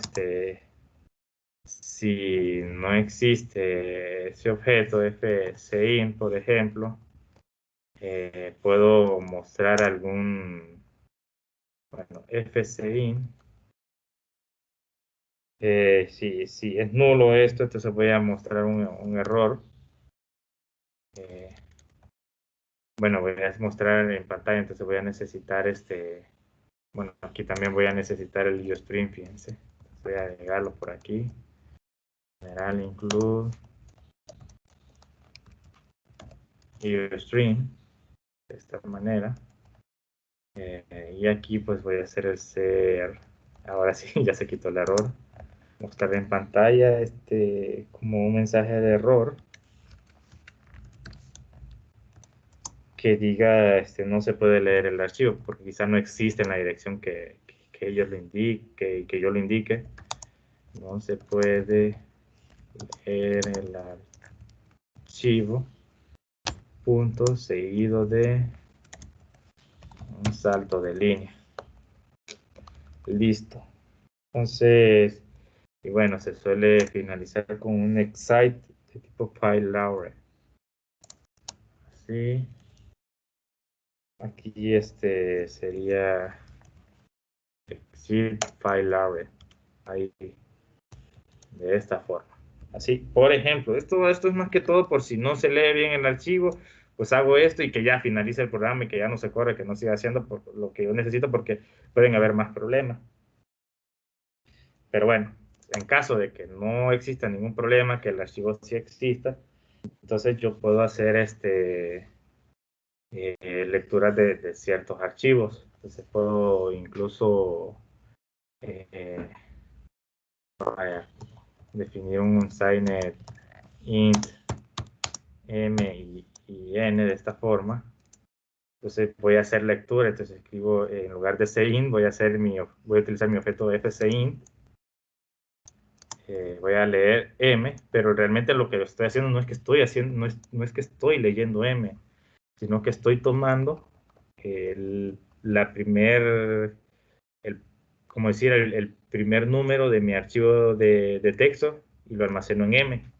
si no existe ese objeto fcin, por ejemplo, puedo mostrar algún, bueno, fcin. Si es nulo esto, entonces voy a mostrar un error. Bueno, voy a mostrar en pantalla, entonces voy a necesitar bueno, aquí también voy a necesitar el IOStream, fíjense. Voy a agregarlo por aquí. General include IOStream de esta manera. Y aquí pues voy a hacer el ser. Ahora sí, ya se quitó el error. Mostrar en pantalla como un mensaje de error que diga no se puede leer el archivo, porque quizá no existe en la dirección que ellos le indique, que yo le indique. No se puede leer el archivo, punto seguido de un salto de línea. Listo. Entonces, y bueno, se suele finalizar con un excite de tipo file así. Aquí sería exit file ahí, de esta forma. Así, por ejemplo, esto es más que todo por si no se lee bien el archivo, pues hago esto y que ya finalice el programa y que ya no se corre, que no siga haciendo por lo que yo necesito, porque pueden haber más problemas. Pero bueno, en caso de que no exista ningún problema, que el archivo sí exista, entonces yo puedo hacer lecturas de ciertos archivos. Entonces puedo incluso definir un signed int m y n de esta forma. Entonces voy a hacer lectura, entonces escribo en lugar de cin, voy a utilizar mi objeto fcin. Voy a leer m, pero realmente lo que estoy haciendo no es que estoy haciendo, no es que estoy leyendo m, sino que estoy tomando la primer, como decir, el primer número de mi archivo de texto y lo almaceno en m.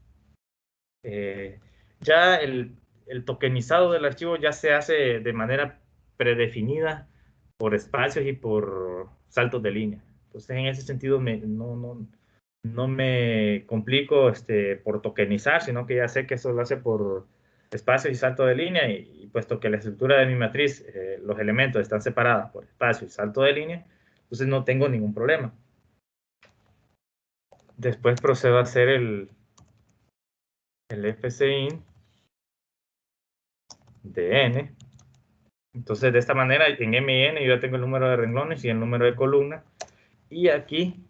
Ya el tokenizado del archivo ya se hace de manera predefinida por espacios y por saltos de línea. Entonces, en ese sentido, no me complico por tokenizar, sino que ya sé que eso lo hace por espacios y salto de línea, y puesto que la estructura de mi matriz, los elementos están separados por espacio y salto de línea, entonces no tengo ningún problema. Después procedo a hacer el fcin de n. Entonces, de esta manera, en m y n yo ya tengo el número de renglones y el número de columnas. Y aquí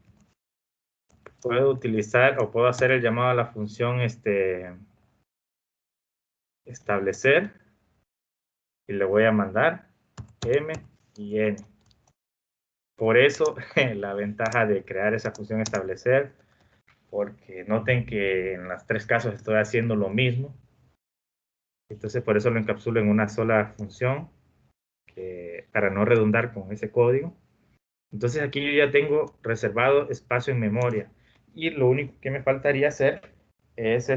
puedo utilizar o puedo hacer el llamado a la función establecer, y le voy a mandar m y n. Por eso la ventaja de crear esa función establecer, porque noten que en los tres casos estoy haciendo lo mismo. Entonces por eso lo encapsulo en una sola función, para no redundar con ese código. Entonces aquí yo ya tengo reservado espacio en memoria, y lo único que me faltaría hacer es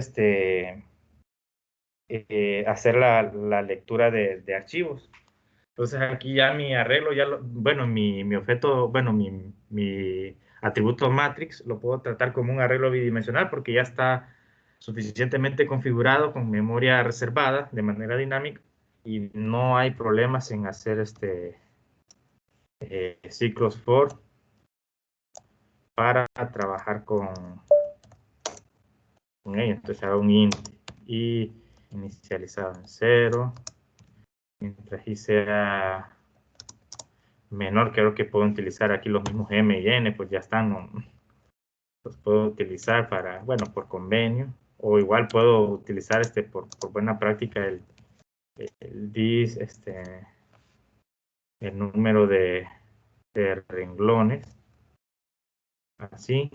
hacer la lectura de archivos. Entonces aquí ya mi arreglo, bueno, mi objeto, bueno, mi atributo matrix lo puedo tratar como un arreglo bidimensional porque ya está suficientemente configurado con memoria reservada de manera dinámica y no hay problemas en hacer ciclos for para trabajar con ello. Entonces hago un int y inicializado en 0, mientras y sea menor, creo que puedo utilizar aquí los mismos m y n, pues ya están, ¿no? Los puedo utilizar para, bueno, por convenio, o igual puedo utilizar por buena práctica el dis, el número de renglones, así,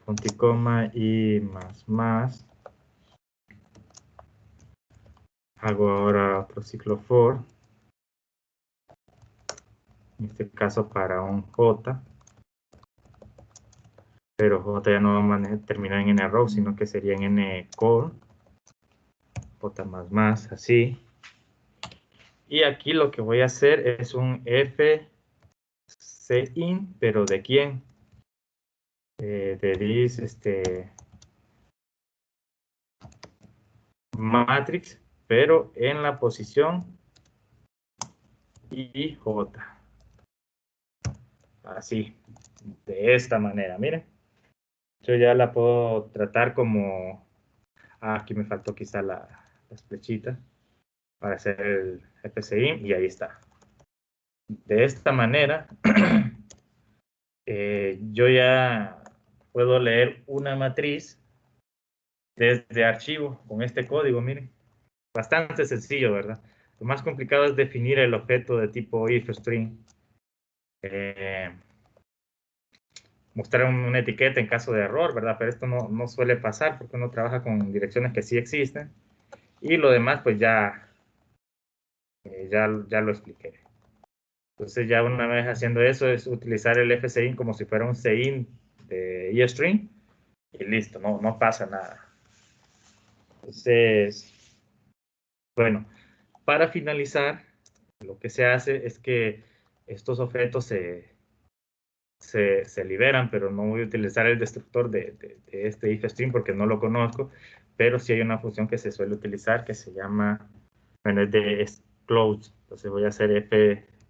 punto y coma y más. Hago ahora otro ciclo for, en este caso para un j, pero j ya no va a terminar en n row, sino que sería en n core, j más, así. Y aquí lo que voy a hacer es un fcin, pero ¿de quién? De this matrix, pero en la posición IJ. Así, de esta manera, miren. Yo ya la puedo tratar como... aquí me faltó quizá las flechitas para hacer el fcin y ahí está. De esta manera, yo ya puedo leer una matriz desde archivo con este código, miren. Bastante sencillo, ¿verdad? Lo más complicado es definir el objeto de tipo ifstring. Mostrar una etiqueta en caso de error, ¿verdad? Pero esto no suele pasar porque uno trabaja con direcciones que sí existen. Y lo demás, pues ya lo expliqué. Entonces ya una vez haciendo eso es utilizar el fcin como si fuera un cin de eString y listo, no pasa nada. Entonces, bueno, para finalizar, lo que se hace es que estos objetos se liberan, pero no voy a utilizar el destructor de este ifstring porque no lo conozco, pero sí hay una función que se suele utilizar que se llama, bueno, es close. Entonces voy a hacer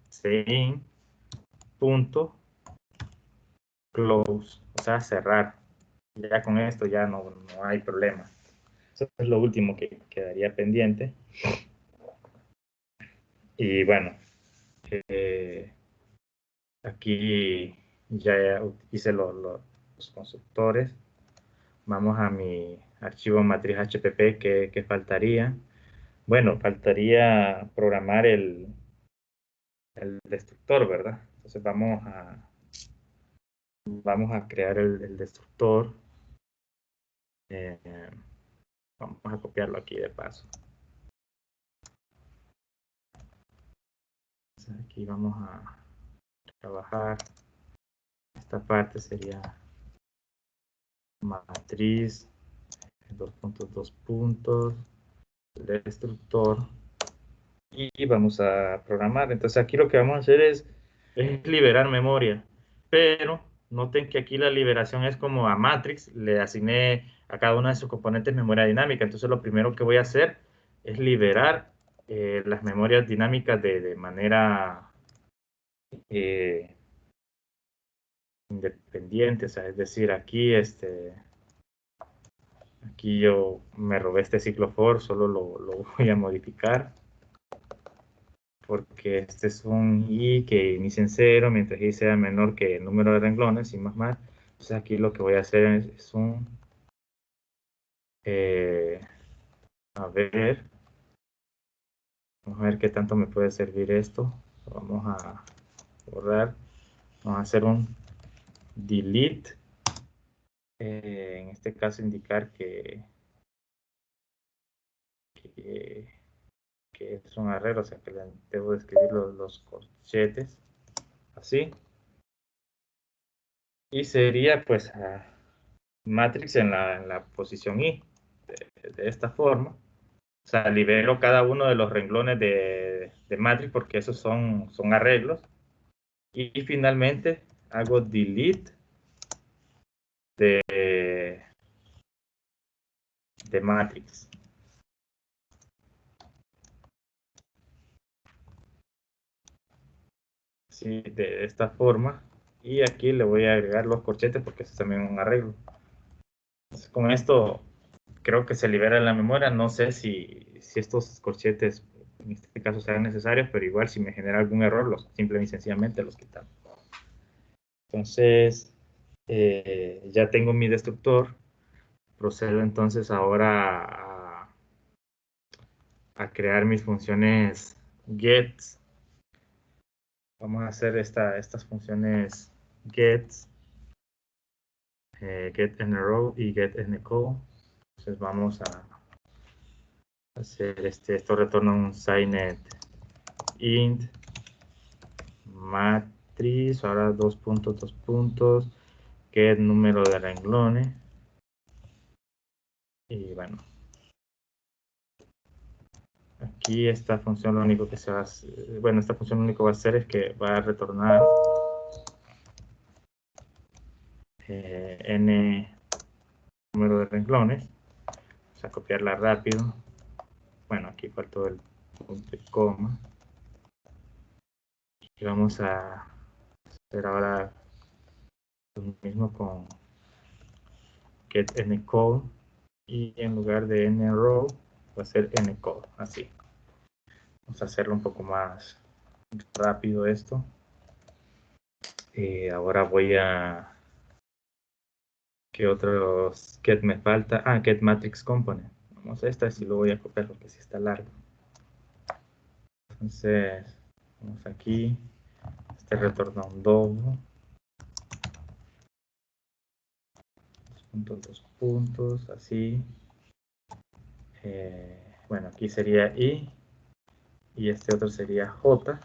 fcin punto close, o sea, cerrar. Ya con esto ya no hay problema. Eso es lo último que quedaría pendiente. Y bueno, aquí ya hice los constructores. Vamos a mi archivo matriz HPP que faltaría. Bueno, faltaría programar el destructor, ¿verdad? Entonces vamos a crear el destructor. Eh, vamos a copiarlo aquí de paso. Entonces aquí vamos a trabajar. Esta parte sería matriz, dos puntos, destructor. Y vamos a programar. Entonces aquí lo que vamos a hacer es liberar memoria, pero noten que aquí la liberación es como a Matrix, le asigné a cada una de sus componentes memoria dinámica. Entonces lo primero que voy a hacer es liberar las memorias dinámicas de manera independiente, o sea, es decir, aquí yo me robé este ciclo for, solo lo voy a modificar porque este es un i que inicia en 0, mientras i sea menor que el número de renglones y más. Entonces aquí lo que voy a hacer es un, a ver, vamos a ver qué tanto me puede servir esto. Vamos a borrar, vamos a hacer un delete, en este caso indicar que, que es un arreglo, o sea que debo escribir los corchetes, así. Y sería pues matrix en la posición i, de esta forma. O sea, libero cada uno de los renglones de matrix porque esos son arreglos. Y finalmente hago delete de matrix. Sí, de esta forma. Y aquí le voy a agregar los corchetes porque eso es también un arreglo. Entonces, con esto creo que se libera la memoria. No sé si estos corchetes en este caso sean necesarios, pero igual si me genera algún error, simple y sencillamente los quitamos. Entonces, ya tengo mi destructor. Procedo entonces ahora a crear mis funciones get. Vamos a hacer estas funciones get, get in a row y get in a call. Entonces vamos a hacer esto retorna un signed int matriz, ahora dos puntos, get número de renglones. Y bueno, aquí esta función lo único que se va a hacer, bueno, esta función lo único que va a hacer es que va a retornar n número de renglones. Vamos a copiarla rápido. Bueno, aquí faltó el punto y coma. Y vamos a hacer ahora lo mismo con get ncode. Y en lugar de nrow va a ser ncode, así. Vamos a hacerlo un poco más rápido esto. Ahora voy a... ¿Qué otros get me falta? Ah, get matrix component. Vamos a esta, si lo voy a copiar porque si está largo. Entonces, vamos aquí. Este retorna un doble. Dos puntos, así. Bueno, aquí sería I. Y este otro sería J.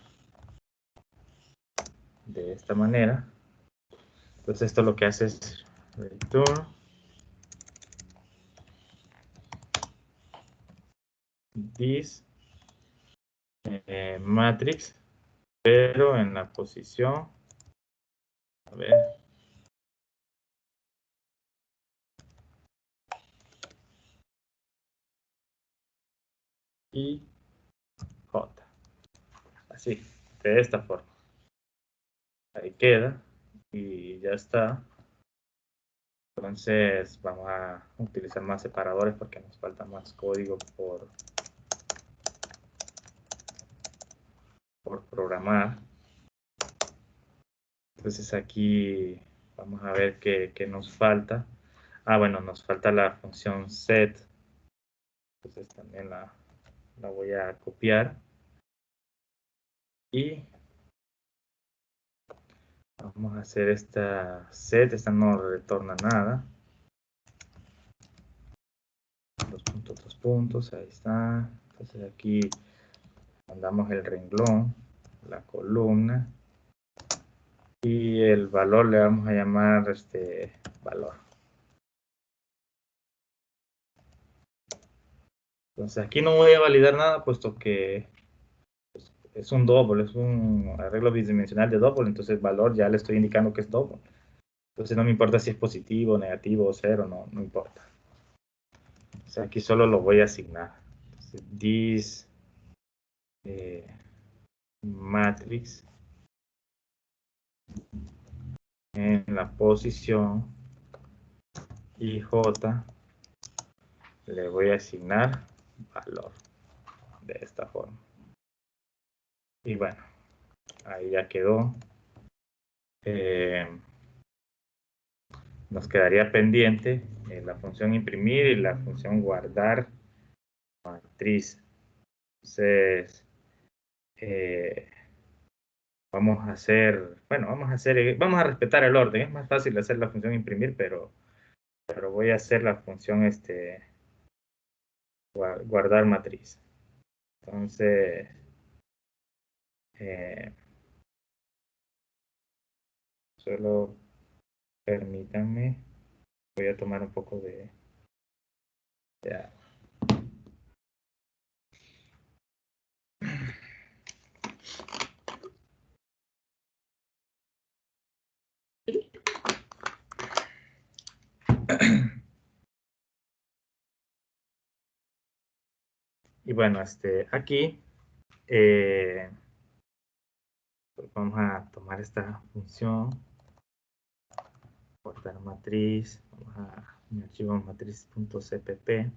De esta manera. Entonces esto lo que hace es return this matrix, pero en la posición, a ver, y J, así, de esta forma. Ahí queda y ya está. Entonces vamos a utilizar más separadores porque nos falta más código por programar. Entonces aquí vamos a ver qué nos falta. Ah, bueno, nos falta la función set. Entonces también la voy a copiar. Y vamos a hacer esta set. Esta no retorna nada. Dos puntos, ahí está. Entonces aquí mandamos el renglón, la columna. Y el valor le vamos a llamar valor. Entonces aquí no voy a validar nada puesto que es un double, es un arreglo bidimensional de double, entonces el valor ya le estoy indicando que es double. Entonces no me importa si es positivo, negativo o cero, no importa. O sea, aquí solo lo voy a asignar. Entonces, this matrix en la posición y J le voy a asignar valor de esta forma. Y bueno, ahí ya quedó. Nos quedaría pendiente la función imprimir y la función guardar matriz. Entonces, vamos a hacer, bueno, vamos a respetar el orden. Es más fácil hacer la función imprimir, pero voy a hacer la función guardar matriz. Entonces, eh, solo permítanme, voy a tomar un poco de agua. Y bueno, aquí pues vamos a tomar esta función, guardar matriz, vamos a mi archivo matriz.cpp.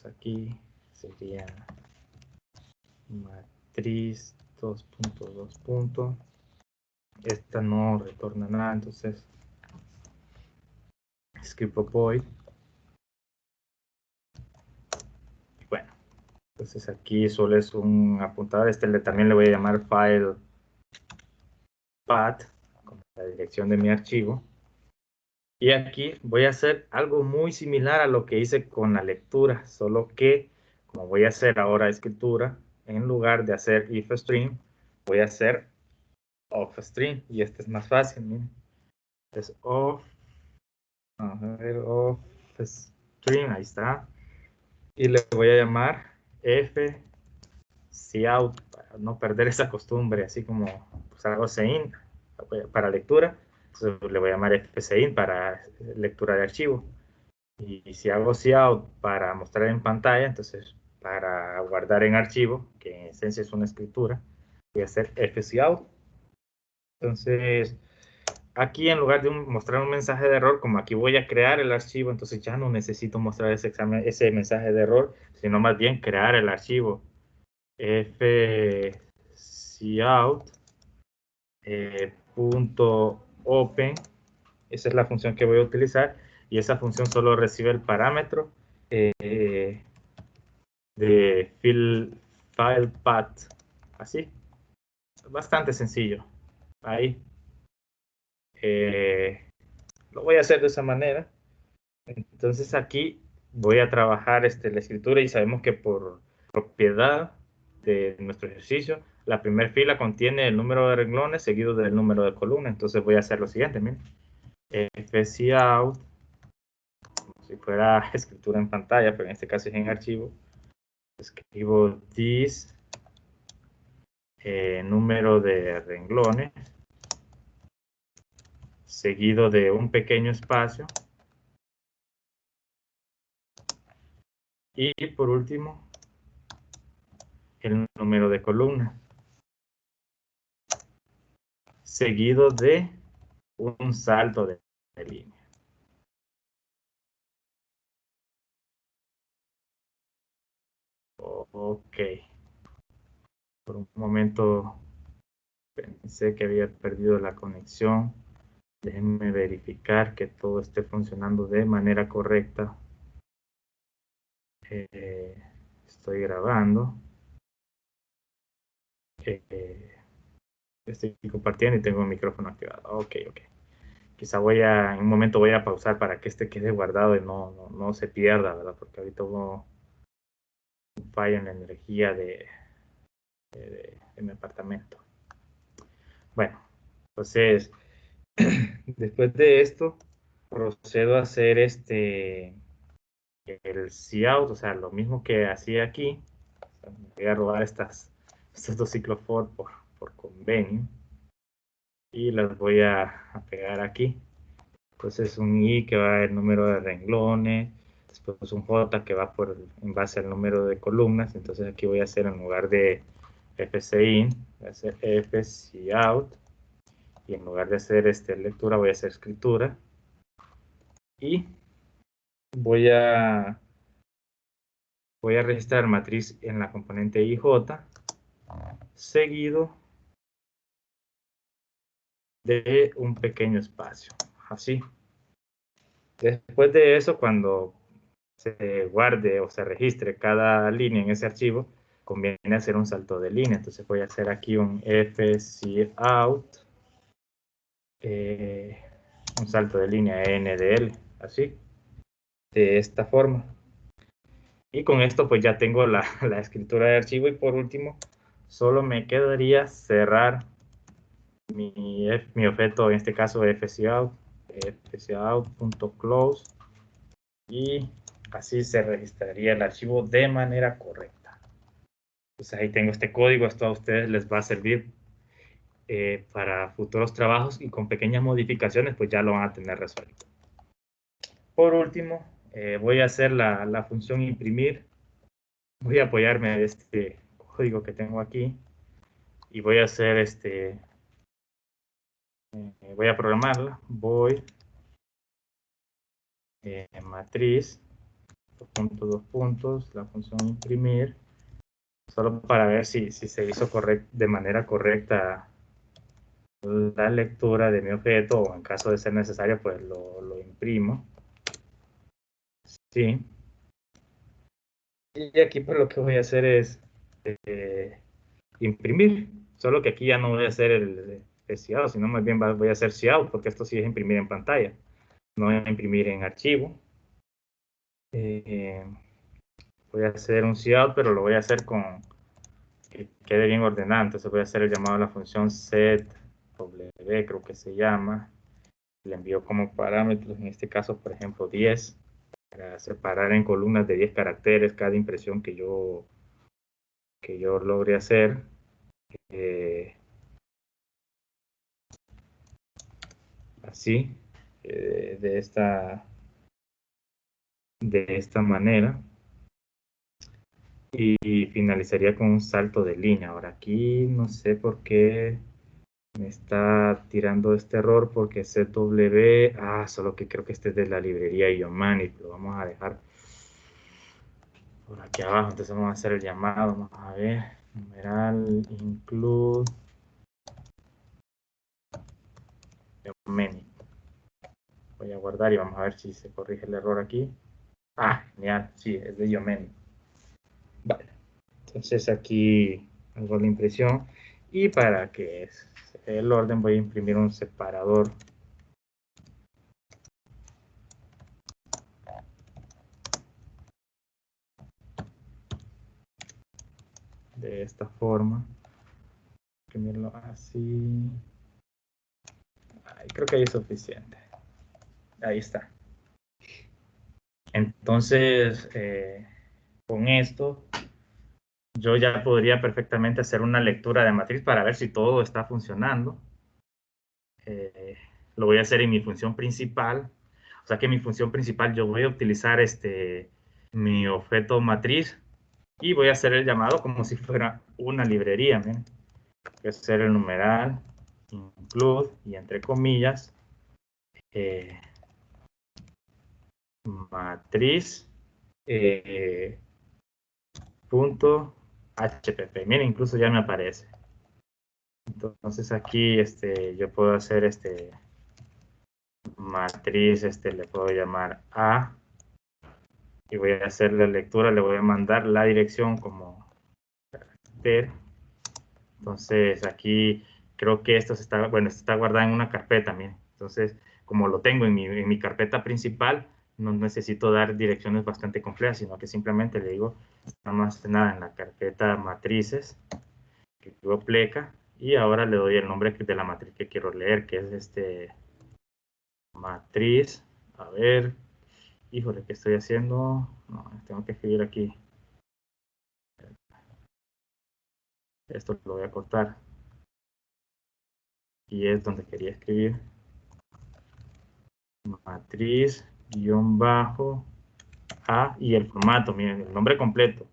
Aquí sería matriz 2.2. Esta no retorna nada, entonces script void. Bueno, entonces aquí solo es un apuntador. También le voy a llamar file path, como la dirección de mi archivo. Y aquí voy a hacer algo muy similar a lo que hice con la lectura, solo que como voy a hacer ahora escritura, en lugar de hacer ifstream, voy a hacer offstream. Y este es más fácil, miren. Es offstream, ahí está. Y le voy a llamar fcout para no perder esa costumbre, así como pues hago cin para lectura, entonces le voy a llamar fcin para lectura de archivo. Y si hago cout para mostrar en pantalla, entonces para guardar en archivo, que en esencia es una escritura, voy a hacer fcout. Entonces, aquí en lugar de mostrar un mensaje de error, como aquí voy a crear el archivo, entonces ya no necesito mostrar ese mensaje de error, sino más bien crear el archivo fcout .open. Esa es la función que voy a utilizar, y esa función solo recibe el parámetro de file path. Así, bastante sencillo. Ahí lo voy a hacer de esa manera. Entonces aquí voy a trabajar la escritura, y sabemos que por propiedad de nuestro ejercicio, la primera fila contiene el número de renglones seguido del número de columnas. Entonces voy a hacer lo siguiente, miren. fcout, como si fuera escritura en pantalla, pero en este caso es en archivo. Escribo this número de renglones seguido de un pequeño espacio, y por último el número de columnas seguido de un salto de línea. Ok, por un momento pensé que había perdido la conexión. Déjenme verificar que todo esté funcionando de manera correcta. Estoy grabando. Estoy compartiendo y tengo el micrófono activado. Ok. Quizá en un momento voy a pausar para que quede guardado y no se pierda, ¿verdad? Porque ahorita hubo un fallo en la energía de mi apartamento. Bueno, entonces, después de esto, procedo a hacer el cout, o sea, lo mismo que hacía aquí. Voy a robar estos dos ciclos for por convenio, y las voy a pegar aquí. Entonces un i que va el número de renglones, después un j que va en base al número de columnas. Entonces aquí voy a hacer, en lugar de fcin, voy a hacer fcout, y en lugar de hacer lectura voy a hacer escritura, y voy a registrar matriz en la componente ij seguido de un pequeño espacio, así. Después de eso, cuando se guarde o se registre cada línea en ese archivo, conviene hacer un salto de línea. Entonces voy a hacer aquí un fcout, un salto de línea ndl, así, de esta forma. Y con esto pues ya tengo la escritura de archivo, y por último solo me quedaría cerrar mi objeto, en este caso fcout.close, y así se registraría el archivo de manera correcta. Entonces ahí tengo este código. Esto a ustedes les va a servir para futuros trabajos, y con pequeñas modificaciones pues ya lo van a tener resuelto. Por último, voy a hacer la función imprimir. Voy a apoyarme de este código que tengo aquí y voy a hacer voy a programarla. Void matriz, dos puntos, la función imprimir, solo para ver si se hizo de manera correcta la lectura de mi objeto, o en caso de ser necesario, pues lo imprimo. Sí. Y aquí pues lo que voy a hacer es imprimir, solo que aquí ya no voy a hacer el cout, sino más bien voy a hacer cout, porque esto sí es imprimir en pantalla, no voy a imprimir en archivo. Voy a hacer un cout, pero lo voy a hacer con que quede bien ordenado. Entonces voy a hacer el llamado a la función setw, creo que se llama. Le envío como parámetros, en este caso, por ejemplo, 10, para separar en columnas de 10 caracteres cada impresión que yo logre hacer. Así, de esta manera. Y finalizaría con un salto de línea. Ahora aquí no sé por qué me está tirando este error, porque CW, solo que creo que este es de la librería Iomanit, lo vamos a dejar por aquí abajo. Entonces vamos a hacer el llamado, vamos a ver, numeral include Iomanit. Voy a guardar y vamos a ver si se corrige el error aquí. Genial, sí, es de Iomanit. Vale, entonces aquí hago la impresión y para que el orden voy a imprimir un separador de esta forma. Imprimirlo así. Creo que ahí es suficiente. Ahí está. Entonces, con esto, yo ya podría perfectamente hacer una lectura de matriz para ver si todo está funcionando. Lo voy a hacer en mi función principal. O sea que en mi función principal yo voy a utilizar mi objeto matriz y voy a hacer el llamado como si fuera una librería. Voy a hacer el numeral include y entre comillas matriz punto HPP. Miren, incluso ya me aparece. Entonces aquí yo puedo hacer matriz, le puedo llamar A y voy a hacer la lectura, le voy a mandar la dirección como carácter. Entonces aquí creo que esto está guardado en una carpeta, miren. Entonces, como lo tengo en mi carpeta principal, no necesito dar direcciones bastante complejas, sino que simplemente le digo, está almacenada en la carpeta matrices, que luego pleca, y ahora le doy el nombre de la matriz que quiero leer, que es matriz. A ver, híjole, ¿qué estoy haciendo? No, tengo que escribir aquí. Esto lo voy a cortar. Y es donde quería escribir. Matriz, guión bajo, A, y el formato, miren, el nombre completo.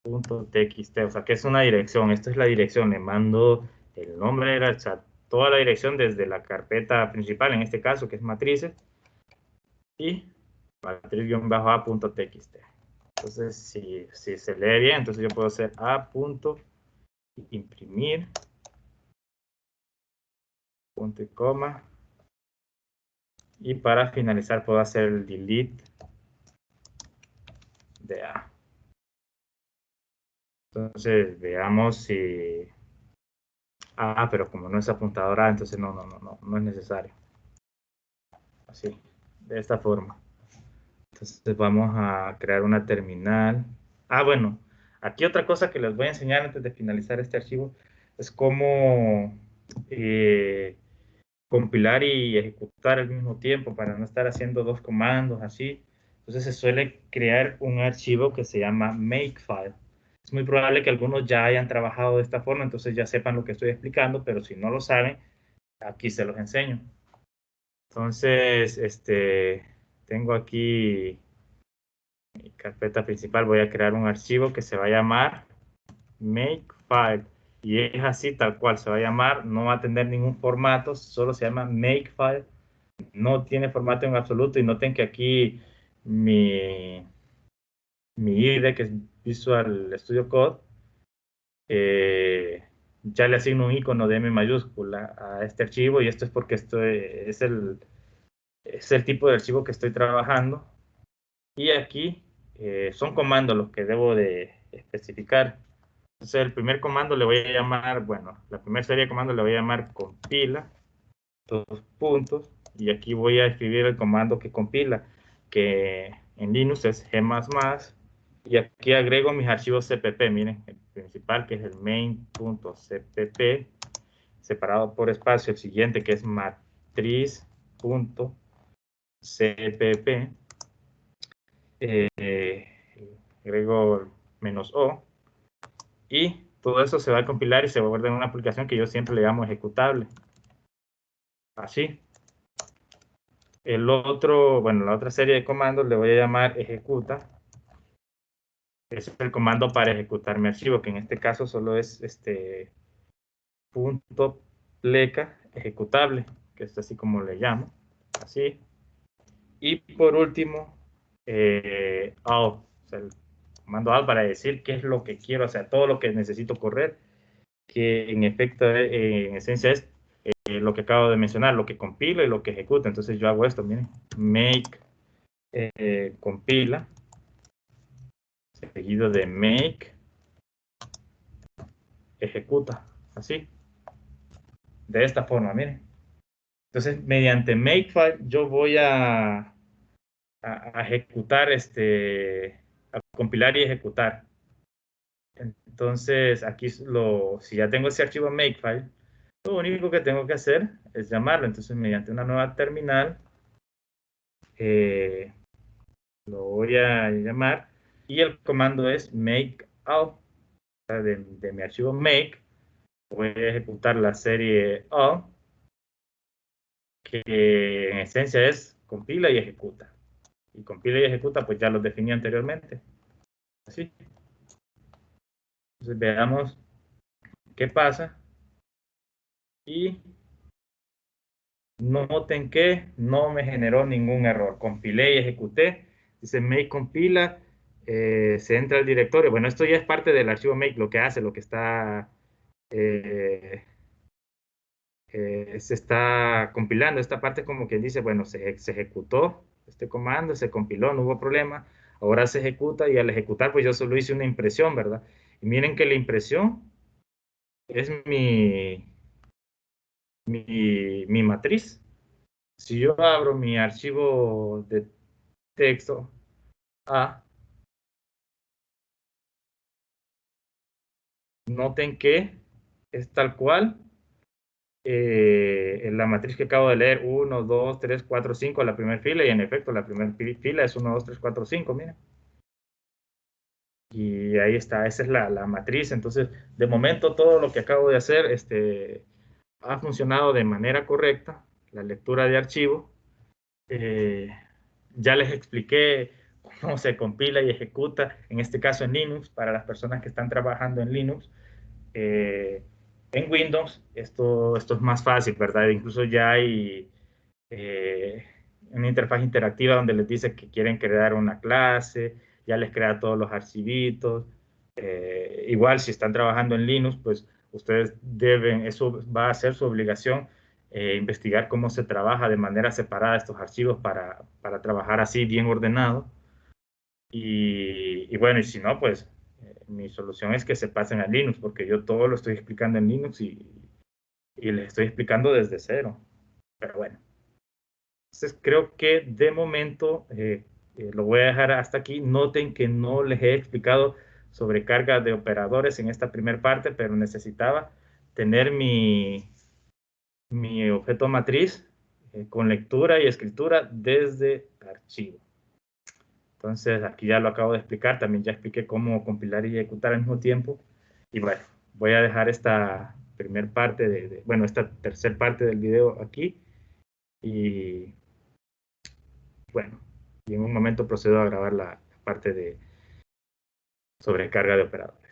.txt, o sea que es una dirección. Esta es la dirección. Le mando el nombre, o sea, toda la dirección desde la carpeta principal, en este caso, que es matrices, y matriz-a.txt. Entonces, si se lee bien, entonces yo puedo hacer a.imprimir, punto y coma, y para finalizar puedo hacer el delete de A. Entonces, veamos si... pero como no es apuntadora, entonces no es necesario. Así, de esta forma. Entonces vamos a crear una terminal. Bueno, aquí otra cosa que les voy a enseñar antes de finalizar este archivo es cómo compilar y ejecutar al mismo tiempo para no estar haciendo dos comandos así. Entonces se suele crear un archivo que se llama makefile. Es muy probable que algunos ya hayan trabajado de esta forma, entonces ya sepan lo que estoy explicando, pero si no lo saben, aquí se los enseño. Entonces, tengo aquí mi carpeta principal, voy a crear un archivo que se va a llamar makefile. Y es así, tal cual, se va a llamar, no va a tener ningún formato, solo se llama makefile. No tiene formato en absoluto y noten que aquí mi IDE, que es Visual Studio Code, ya le asigno un icono de M mayúscula a este archivo y esto es porque es el tipo de archivo que estoy trabajando. Y aquí son comandos los que debo de especificar. Entonces el primer comando le voy a llamar, bueno, la primera serie de comandos le voy a llamar compila, dos puntos, y aquí voy a escribir el comando que compila, que en Linux es g++, y aquí agrego mis archivos cpp, miren, el principal que es el main.cpp, separado por espacio, el siguiente que es matriz.cpp, agrego -o, y todo eso se va a compilar y se va a guardar en una aplicación que yo siempre le llamo ejecutable. Así. El otro, bueno, la otra serie de comandos le voy a llamar ejecuta. Ese es el comando para ejecutar mi archivo, que en este caso solo es punto pleca ejecutable, que es así como le llamo. Así. Y por último, all, o sea, el comando all para decir qué es lo que quiero, o sea, todo lo que necesito correr, que en efecto, en esencia es lo que acabo de mencionar, lo que compila y lo que ejecuta. Entonces yo hago esto, miren, make compila, seguido de make ejecuta, así, de esta forma, miren. Entonces, mediante makefile yo voy a ejecutar, a compilar y ejecutar. Entonces, aquí si ya tengo ese archivo makefile, lo único que tengo que hacer es llamarlo. Entonces, mediante una nueva terminal, lo voy a llamar y el comando es make all. O sea, de mi archivo make voy a ejecutar la serie all, que en esencia es compila y ejecuta. Y compila y ejecuta, pues ya los definí anteriormente. Así. Entonces veamos qué pasa. Y noten que no me generó ningún error. Compilé y ejecuté. Dice make compila. Se entra al directorio. Bueno, esto ya es parte del archivo make, lo que hace, lo que está... se está compilando. Esta parte como quien dice, bueno, se ejecutó este comando, se compiló, no hubo problema. Ahora se ejecuta y al ejecutar, pues yo solo hice una impresión, ¿verdad? Y miren que la impresión es mi matriz. Si yo abro mi archivo de texto A, noten que es tal cual en la matriz que acabo de leer, 1, 2, 3, 4, 5, la primera fila, y en efecto la primera fila es 1, 2, 3, 4, 5, miren. Y ahí está, esa es la matriz. Entonces, de momento todo lo que acabo de hacer ha funcionado de manera correcta, la lectura de archivo. Eh, ya les expliqué cómo se compila y ejecuta, en este caso en Linux, para las personas que están trabajando en Linux. En Windows esto es más fácil, ¿verdad? Incluso ya hay una interfaz interactiva donde les dice que quieren crear una clase, ya les crea todos los archivitos. Igual si están trabajando en Linux, pues ustedes deben, eso va a ser su obligación, investigar cómo se trabaja de manera separada estos archivos para trabajar así bien ordenado. Y bueno, y si no, pues mi solución es que se pasen a Linux, porque yo todo lo estoy explicando en Linux y les estoy explicando desde cero. Pero bueno, entonces creo que de momento lo voy a dejar hasta aquí. Noten que no les he explicado sobre carga de operadores en esta primera parte, pero necesitaba tener mi objeto matriz con lectura y escritura desde archivo. Entonces, aquí ya lo acabo de explicar, también ya expliqué cómo compilar y ejecutar al mismo tiempo. Y bueno, voy a dejar esta primer parte bueno, esta tercer parte del video aquí. Y bueno, y en un momento procedo a grabar la parte de sobrecarga de operadores.